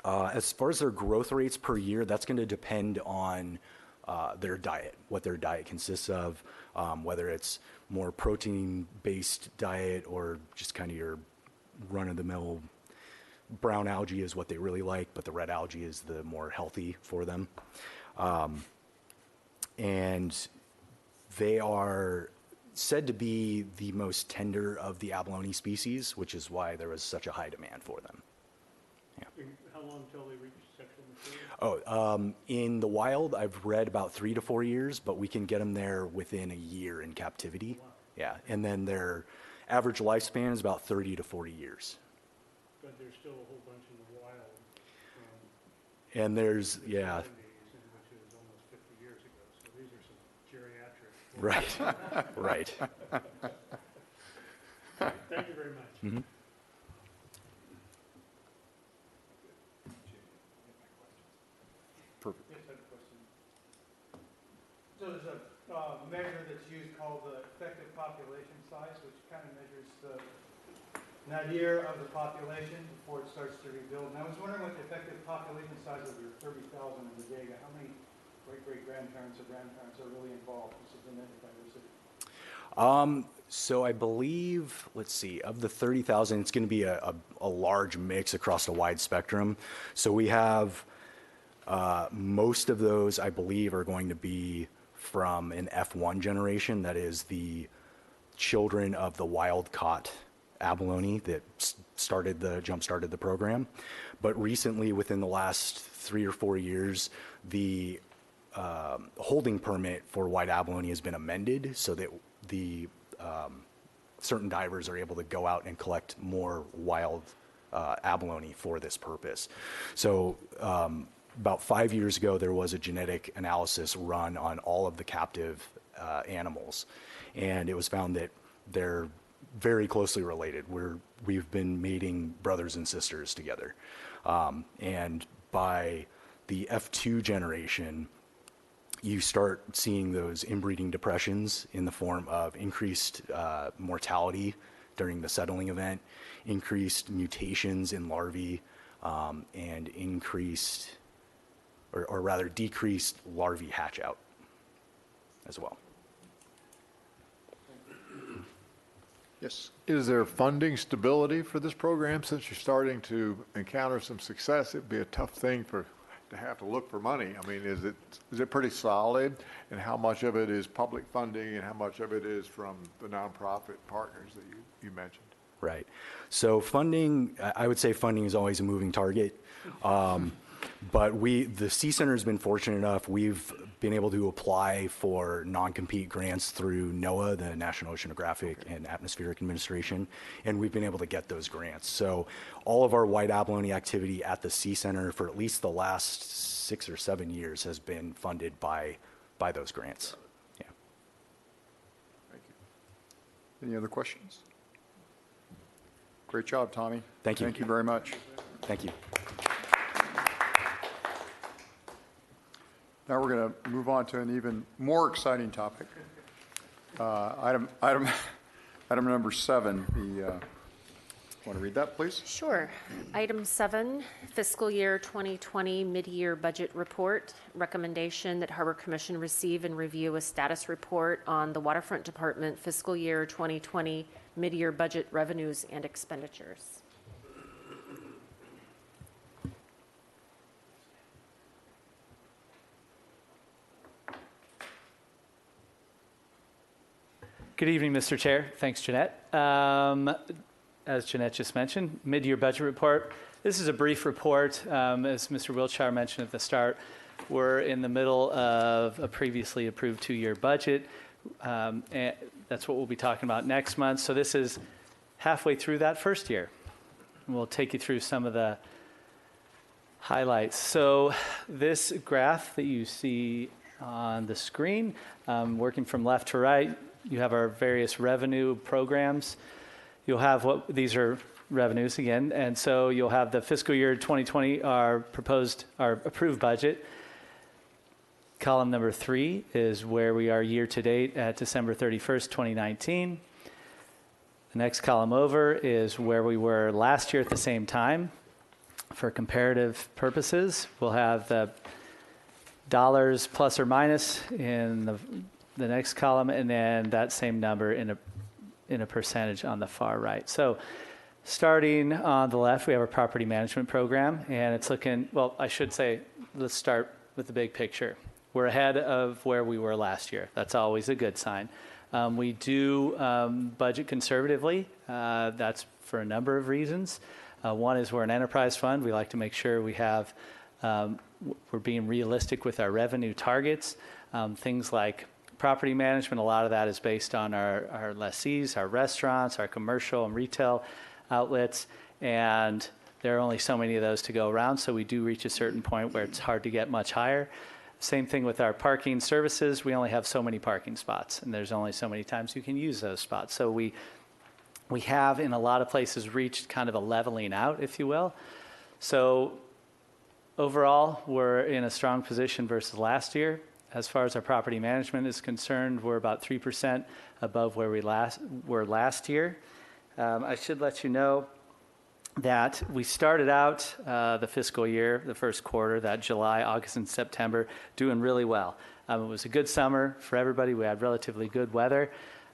As far as their growth rates per year, that's going to depend on their diet, what their diet consists of, whether it's more protein-based diet or just kind of your run-of-the-mill brown algae is what they really like, but the red algae is the more healthy for them. And They are said to be the most tender of the abalone species, which is why there was such a high demand for them. How long until they reach sexual maturity? In the wild, I've read about 3 to 4 years, but we can get them there within a year in captivity. Wow. Yeah, and then their average lifespan is about 30 to 40 years. But there's still a whole bunch in the wild from And there's, the yeah, 70s, which is almost 50 years ago. So these are some geriatric. right, right. Thank you very much. Mhm. Perfect. Yes, I have a question. So there's a measure that's used called the effective population size, which kind of measures an idea of the population before it starts to rebuild. And I was wondering what the effective population size of your 30,000 in Bodega, how many great-great-grandparents or grandparents are really involved? This is genetic diversity. So I believe, let's see, of the 30,000, it's going to be a large mix across a wide spectrum. So we have most of those, I believe, are going to be from an F1 generation, that is the children of the wild-caught abalone that jump-started the program. But recently, within the last 3 or 4 years, the holding permit for white abalone has been amended so that the certain divers are able to go out and collect more wild abalone for this purpose. So about 5 years ago, there was a genetic analysis run on all of the captive animals, and it was found that they're very closely related. We've been mating brothers and sisters together. And by the F2 generation, you start seeing those inbreeding depressions in the form of increased mortality during the settling event, increased mutations in larvae, and increased, or rather decreased larvae hatch out as well. Yes. Is there funding stability for this program? Since you're starting to encounter some success, it'd be a tough thing to have to look for money. I mean, is it pretty solid? And how much of it is public funding and how much of it is from the nonprofit partners that you mentioned? Right. So funding, I would say funding is always a moving target. But the Sea Center has been fortunate enough. We've been able to apply for non-compete grants through NOAA, the National Oceanographic and Atmospheric Administration, and we've been able to get those grants. So all of our white abalone activity at the Sea Center for at least the last 6 or 7 years has been funded by those grants. Yeah. Thank you. Any other questions? Great job, Tommy. Thank you. Thank you very much. Thank you. Now we're going to move on to an even more exciting topic. Item number 7. Want to read that, please? Sure. Item 7, fiscal year 2020 mid-year budget report. Recommendation that Harbor Commission receive and review a status report on the Waterfront Department fiscal year 2020 mid-year budget revenues and expenditures. Good evening, Mr. Chair. Thanks, Jeanette. As Jeanette just mentioned, mid-year budget report. This is a brief report. As Mr. Wiltshire mentioned at the start, we're in the middle of a previously approved 2-year budget. And that's what we'll be talking about next month. So this is halfway through that first year. We'll take you through some of the highlights. So this graph that you see on the screen, working from left to right, you have our various revenue programs. You'll have these are revenues again, and so you'll have the fiscal year 2020, our approved budget. Column number 3 is where we are year to date at December 31st, 2019. The next column over is where we were last year at the same time. For comparative purposes, we'll have the dollars plus or minus in the next column, and then that same number in a percentage on the far right. So starting on the left, we have our property management program, and it's looking, well, I should say, let's start with the big picture. we're ahead of where we were last year. That's always a good sign. We do budget conservatively. That's for a number of reasons. One is we're an enterprise fund. We like to make sure we have, we're being realistic with our revenue targets. Things like property management, a lot of that is based on our lessees, our restaurants, our commercial and retail outlets, and there are only so many of those to go around, so we do reach a certain point where it's hard to get much higher. Same thing with our parking services. We only have so many parking spots, and there's only so many times you can use those spots. So we have, in a lot of places, reached kind of a leveling out, if you will. So overall, we're in a strong position versus last year. As far as our property management is concerned, we're about 3% above where we were last year. I should let you know that we started out the fiscal year, the first quarter, that July, August, and September, doing really well. It was a good summer for everybody. We had relatively good weather.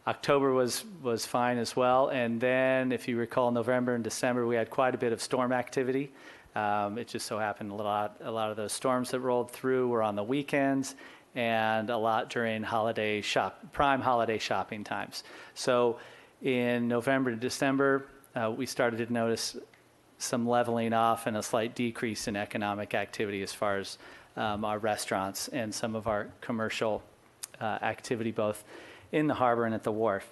October was fine as well. And then, if you recall, November and December, we had quite a bit of storm activity. It just so happened a lot of those storms that rolled through were on the weekends, and a lot during prime holiday shopping times. So in November and December, we started to notice some leveling off and a slight decrease in economic activity as far as our restaurants and some of our commercial activity, both in the harbor and at the wharf.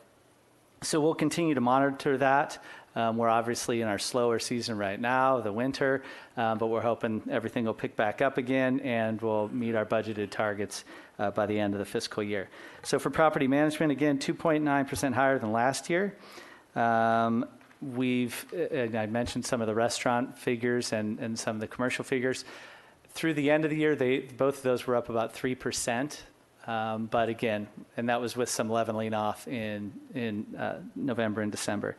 So we'll continue to monitor that. We're obviously in our slower season right now, the winter, but we're hoping everything will pick back up again and we'll meet our budgeted targets by the end of the fiscal year. So for property management, again, 2.9% higher than last year. And I mentioned some of the restaurant figures and some of the commercial figures. Through the end of the year, both of those were up about 3%. But again, and that was with some leveling off in November and December.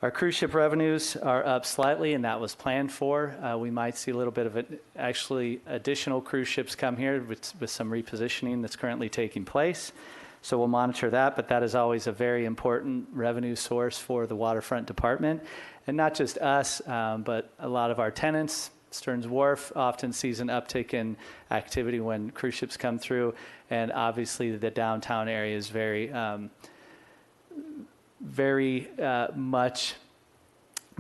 Our cruise ship revenues are up slightly, and that was planned for. We might see a little bit of additional cruise ships come here with some repositioning that's currently taking place. So we'll monitor that, but that is always a very important revenue source for the waterfront department. And not just us, but a lot of our tenants. Stearns Wharf often sees an uptick in activity when cruise ships come through, and obviously the downtown area is very much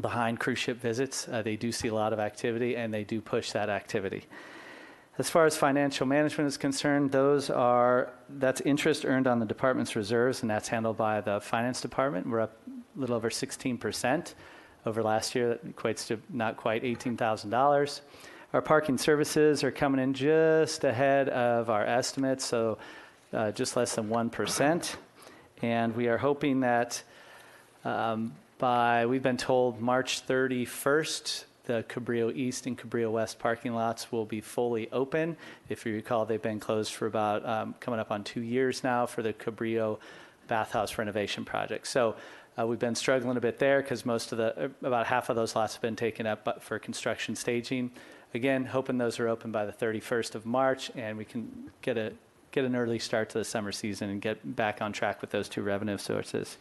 behind cruise ship visits. They do see a lot of activity, and they do push that activity. As far as financial management is concerned, that's interest earned on the department's reserves, and that's handled by the finance department. We're up a little over 16% over last year. That equates to not quite $18,000. Our parking services are coming in just ahead of our estimates, so just less than 1%. And we are hoping that we've been told March 31st, the Cabrillo East and Cabrillo West parking lots will be fully open. If you recall, they've been closed for about coming up on 2 years now for the Cabrillo bathhouse renovation project. So we've been struggling a bit there because about half of those lots have been taken up for construction staging. Again, hoping those are open by the 31st of March, and we can get an early start to the summer season and get back on track with those two revenue sources.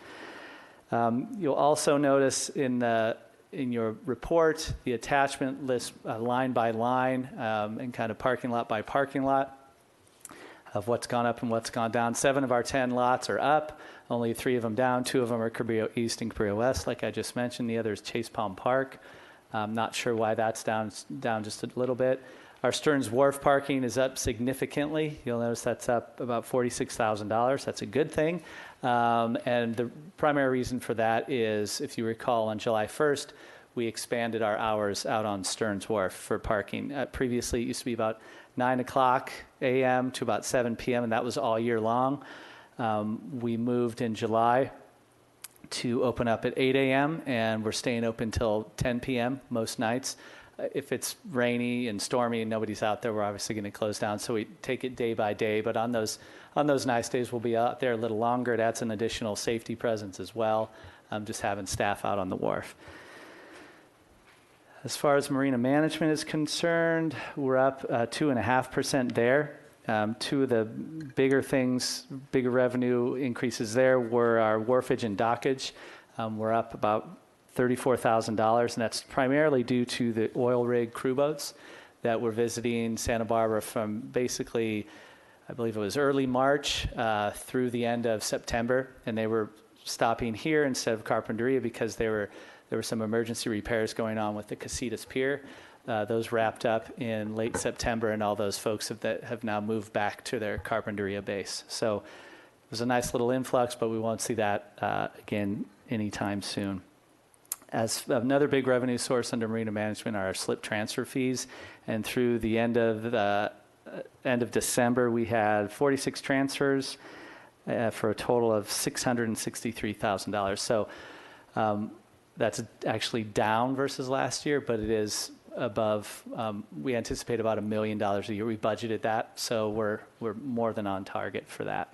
You'll also notice in your report, the attachment lists line by line and kind of parking lot by parking lot of what's gone up and what's gone down. 7 of our 10 lots are up, only 3 of them down. 2 of them are Cabrillo East and Cabrillo West, like I just mentioned. The other is Chase Palm Park. I'm not sure why that's down just a little bit. Our Stearns Wharf parking is up significantly. You'll notice that's up about $46,000. That's a good thing. And the primary reason for that is, if you recall, on July 1st, we expanded our hours out on Stearns Wharf for parking. Previously, it used to be about 9 o'clock a.m. to about 7 p.m., and that was all year long. We moved in July to open up at 8 a.m., and we're staying open till 10 p.m. most nights. If it's rainy and stormy and nobody's out there, we're obviously going to close down, so we take it day by day. But on those nice days, we'll be out there a little longer. It adds an additional safety presence as well, just having staff out on the wharf. As far as marina management is concerned, we're up 2.5% there. 2 of the bigger revenue increases there were our wharfage and dockage. We're up about $34,000, and that's primarily due to the oil rig crew boats that were visiting Santa Barbara from basically, I believe it was early March through the end of September, and they were stopping here instead of Carpinteria because there were some emergency repairs going on with the Casitas Pier. Those wrapped up in late September, and all those folks have now moved back to their Carpinteria base. So it was a nice little influx, but we won't see that again anytime soon. As another big revenue source under marina management are our slip transfer fees, and through the end of December, we had 46 transfers for a total of $663,000. So that's actually down versus last year, but it is above. We anticipate about $1 million a year. We budgeted that, so we're more than on target for that.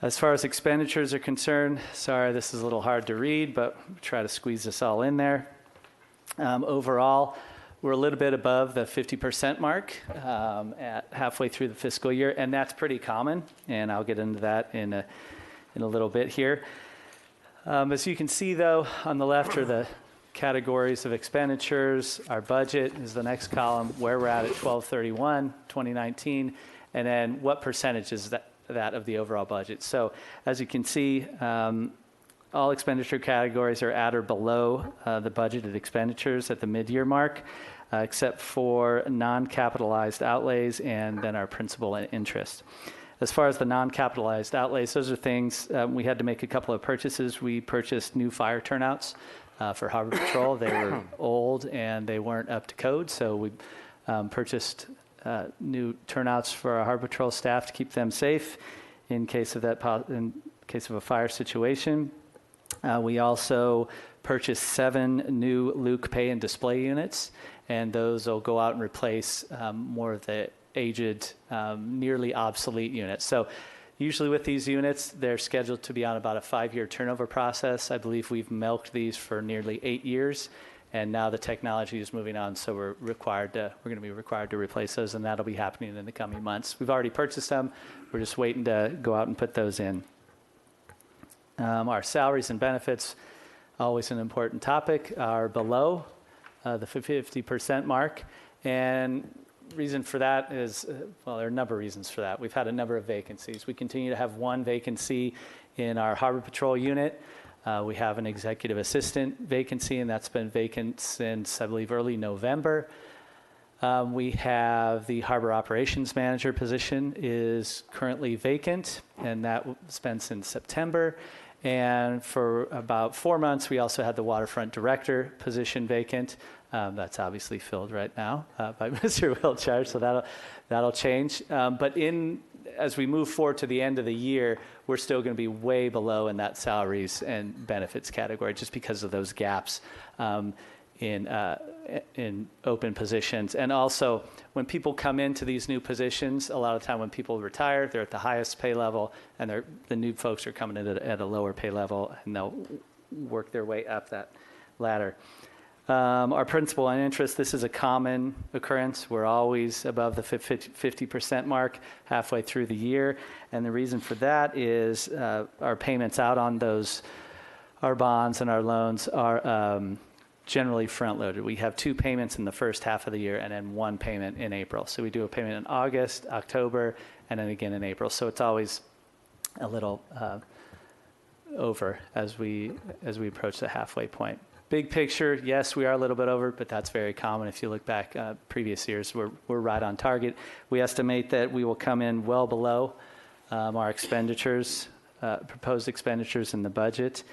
As far as expenditures are concerned, sorry, this is a little hard to read, but we'll try to squeeze this all in there. Overall, we're a little bit above the 50% mark at halfway through the fiscal year, and that's pretty common, and I'll get into that in a little bit here. As you can see, though, on the left are the categories of expenditures. Our budget is the next column, where we're at 12/31/2019, and then what percentage is that of the overall budget. So as you can see, all expenditure categories are at or below the budgeted expenditures at the mid-year mark, except for non-capitalized outlays and then our principal and interest. As far as the non-capitalized outlays, those are things, we had to make a couple of purchases. We purchased new fire turnouts for Harbor Patrol. They were old and they weren't up to code, so we purchased new turnouts for our Harbor Patrol staff to keep them safe in case of a fire situation. We also purchased 7 new Luke pay and display units, and those will go out and replace more of the aged, nearly obsolete units. So usually with these units, they're scheduled to be on about a 5-year turnover process. I believe we've milked these for nearly 8 years, and now the technology is moving on, so we're going to be required to replace those, and that'll be happening in the coming months. We've already purchased them. We're just waiting to go out and put those in. Our salaries and benefits, always an important topic, are below the 50% mark, and reason for that is, well, there are a number of reasons for that. We've had a number of vacancies. We continue to have 1 vacancy in our Harbor Patrol unit. We have an executive assistant vacancy, and that's been vacant since, I believe, early November. We have the Harbor Operations Manager position is currently vacant, and that's been since September. And for about 4 months, we also had the Waterfront Director position vacant. That's obviously filled right now by Mr. Wiltshire, so that'll change. But as we move forward to the end of the year, we're still going to be way below in that salaries and benefits category just because of those gaps in open positions. And also, when people come into these new positions, a lot of the time when people retire, they're at the highest pay level, and the new folks are coming in at a lower pay level, and they'll work their way up that ladder. Our principal and interest, this is a common occurrence. We're always above the 50% mark halfway through the year. And the reason for that is our payments out on our bonds and our loans are generally front-loaded. We have 2 payments in the first half of the year and then 1 payment in April. So we do a payment in August, October, and then again in April. So it's always a little over as we approach the halfway point. Big picture, yes, we are a little bit over, but that's very common. If you look back previous years, we're right on target. We estimate that we will come in well below our expenditures, proposed expenditures in the budget.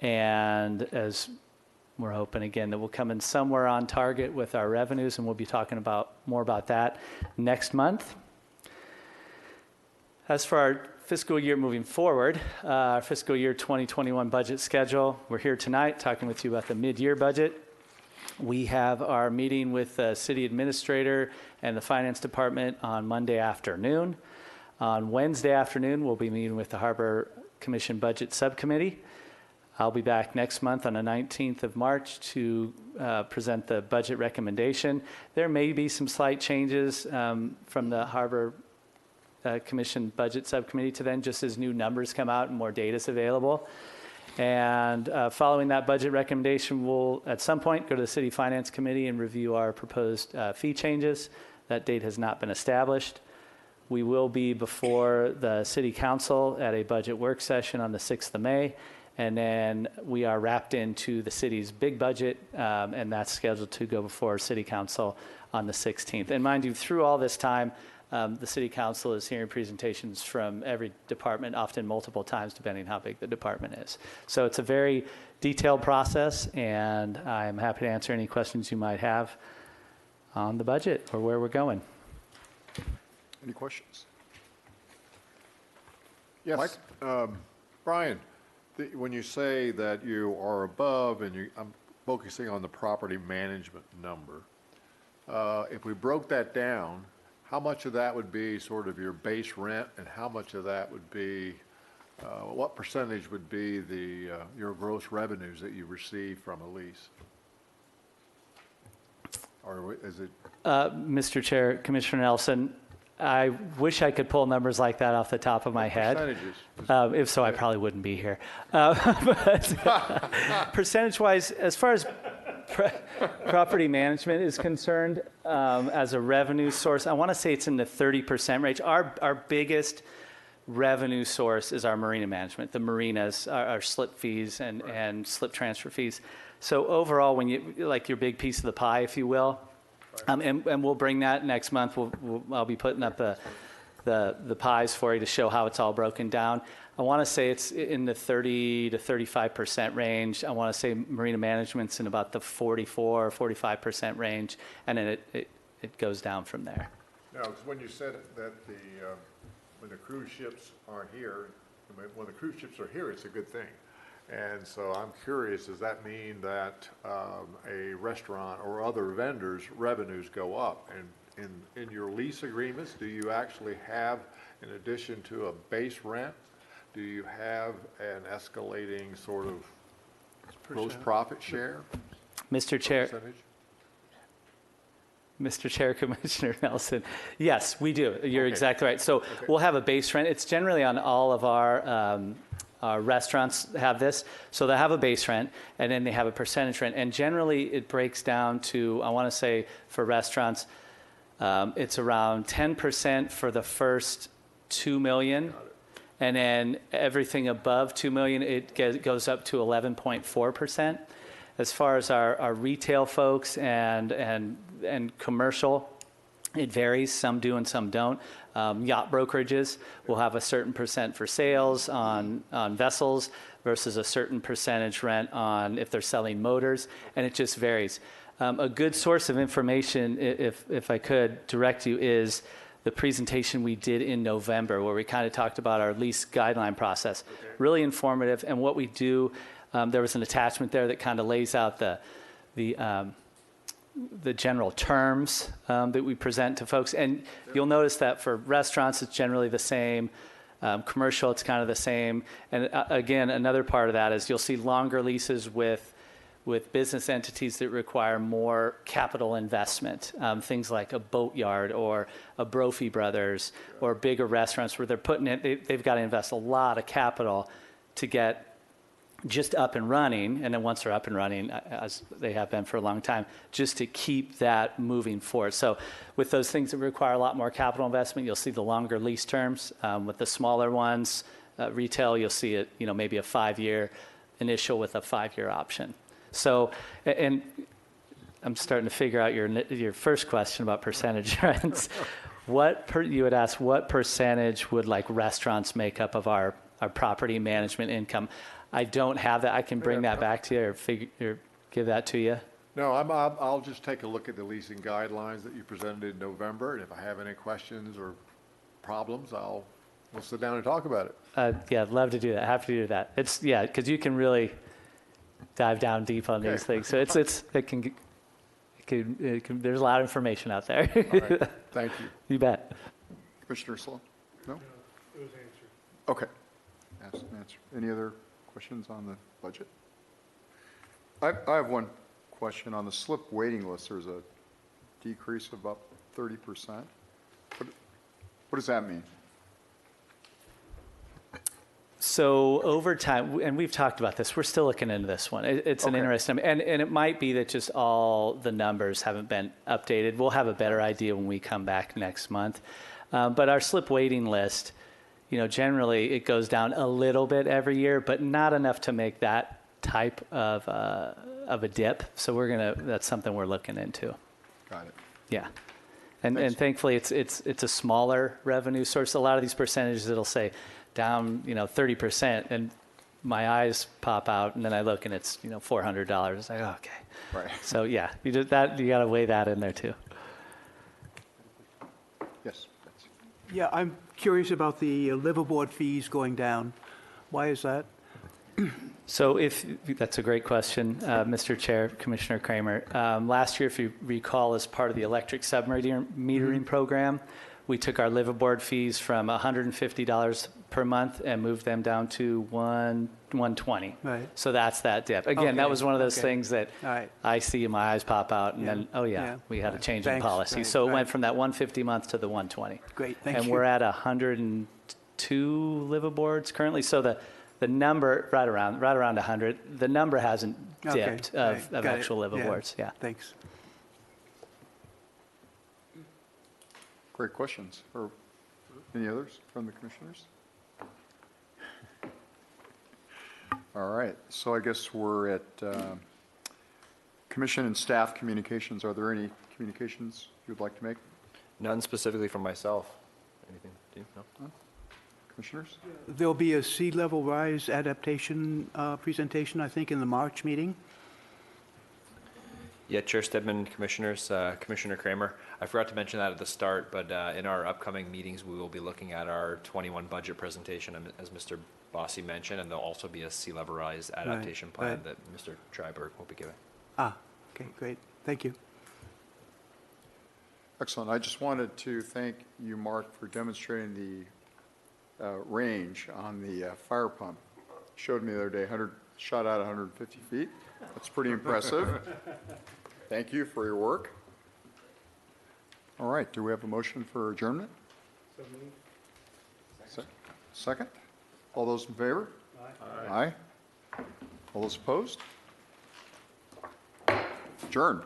And as we're hoping, again, that we'll come in somewhere on target with our revenues, and we'll be talking more about that next month. As for our fiscal year moving forward, our fiscal year 2021 budget schedule, we're here tonight talking with you about the mid-year budget. We have our meeting with the city administrator and the finance department on Monday afternoon. On Wednesday afternoon, we'll be meeting with the Harbor Commission Budget Subcommittee. I'll be back next month on the 19th of March to present the budget recommendation. There may be some slight changes from the Harbor Commission Budget Subcommittee to then, just as new numbers come out and more data is available. And following that budget recommendation, we'll at some point go to the City Finance Committee and review our proposed fee changes. That date has not been established. We will be before the City Council at a budget work session on the 6th of May. And then we are wrapped into the city's big budget, and that's scheduled to go before City Council on the 16th. And mind you, through all this time, the City Council is hearing presentations from every department, often multiple times, depending how big the department is. So it's a very detailed process, and I'm happy to answer any questions you might have on the budget or where we're going. Any questions? Yes. Brian, when you say that you are above, and I'm focusing on the property management number, if we broke that down, how much of that would be sort of your base rent, and how much of that would be, what percentage would be your gross revenues that you receive from a lease? Or is it? Mr. Chair, Commissioner Nelson, I wish I could pull numbers like that off the top of my head. Percentages. If so, I probably wouldn't be here. Percentage-wise, as far as property management is concerned, as a revenue source, I want to say it's in the 30% range. Our biggest revenue source is our marina management. The marinas, our slip fees and slip transfer fees. So overall, when you, like your big piece of the pie, if you will, and we'll bring that next month. I'll be putting up the pies for you to show how it's all broken down. I want to say it's in the 30 to 35% range. I want to say marina management's in about the 44 or 45% range, and then it goes down from there. No, because when you said that when the cruise ships aren't here, when the cruise ships are here, it's a good thing. And so I'm curious, does that mean that a restaurant or other vendors' revenues go up? And in your lease agreements, do you actually have, in addition to a base rent, do you have an escalating sort of gross profit share? Mr. Chair. Percentage? Mr. Chair, Commissioner Nelson, yes, we do. You're exactly right. So we'll have a base rent. It's generally on all of our restaurants have this. So they have a base rent, and then they have a percentage rent. And generally, it breaks down to, I want to say, for restaurants, it's around 10% for the first $2 million. And then everything above $2 million, it goes up to 11.4%. As far as our retail folks and commercial, it varies. Some do and some don't. Yacht brokerages will have a certain percent for sales on vessels versus a certain percentage rent on if they're selling motors, and it just varies. A good source of information, if I could direct you, is the presentation we did in November, where we kind of talked about our lease guideline process. Really informative, and what we do, there was an attachment there that kind of lays out the general terms that we present to folks. And you'll notice that for restaurants, it's generally the same. Commercial, it's kind of the same. And again, another part of that is you'll see longer leases with business entities that require more capital investment. Things like a boatyard or a Brophy Brothers or bigger restaurants where they're putting it, they've got to invest a lot of capital to get just up and running, and then once they're up and running, as they have been for a long time, just to keep that moving forward. So with those things that require a lot more capital investment, you'll see the longer lease terms. With the smaller ones, retail, you'll see it, maybe a 5-year initial with a 5-year option. So, and I'm starting to figure out your first question about percentage rents. You would ask, what percentage would like restaurants make up of our property management income? I don't have that. I can bring that back to you or give that to you. No, I'll just take a look at the leasing guidelines that you presented in November, and if I have any questions or problems, we'll sit down and talk about it. Yeah, I'd love to do that. Happy to do that. Because you can really dive down deep on these things. So there's a lot of information out there. All right. Thank you. You bet. Commissioner Sloan? No? It was answered. Okay. Answer. Any other questions on the budget? I have one question. On the slip waiting list, there's a decrease of about 30%. What does that mean? So over time, and we've talked about this, we're still looking into this one. It's an Okay. interesting, and it might be that just all the numbers haven't been updated. We'll have a better idea when we come back next month. But our slip waiting list, generally it goes down a little bit every year, but not enough to make that type of a dip. So that's something we're looking into. Got it. Yeah. And thankfully it's a smaller revenue source. A lot of these percentages, it'll say down, 30%, and my eyes pop out, and then I look and it's, $400. It's like, oh, okay. Right. So yeah, you got to weigh that in there too. Yes. Yeah, I'm curious about the liveaboard fees going down. Why is that? So that's a great question, Mr. Chair, Commissioner Kramer. Last year, if you recall, as part of the electric submetering program, we took our liveaboard fees from $150 per month and moved them down to $120. Right. So that's that dip. Again, that Okay, was one of those okay. things that All right. I see and my eyes pop out, and Yeah, then, oh yeah, yeah. we had a change in Thanks, policy. right, So it right. went from that 150 month to the 120. Great, thank And you. we're at 102 liveaboards currently. So the number, right around 100, the number hasn't Okay, dipped right, of got it, actual yeah. liveaboards, yeah. Thanks. Great questions. Or any others from the commissioners? All right, so I guess we're at commission and staff communications. Are there any communications you'd like to make, None specifically from myself. Anything, Dean? No? commissioners? There'll be a sea level rise adaptation presentation, I think, in the March meeting. Yeah, Chair Stedman, Commissioners, Commissioner Kramer. I forgot to mention that at the start, but in our upcoming meetings, we will be looking at our 21 budget presentation, as Mr. Bossy mentioned, and there'll also be a sea level rise adaptation plan right. that Mr. Triberg will be giving. Ah, okay, great. Thank you. Excellent. I just wanted to thank you, Mark, for demonstrating the range on the fire pump. Showed me the other day, shot out 150 feet. That's pretty impressive. Thank you for your work. All right, do we have a motion for adjournment? Second? All those in favor? Aye. Aye. All those opposed? Adjourned.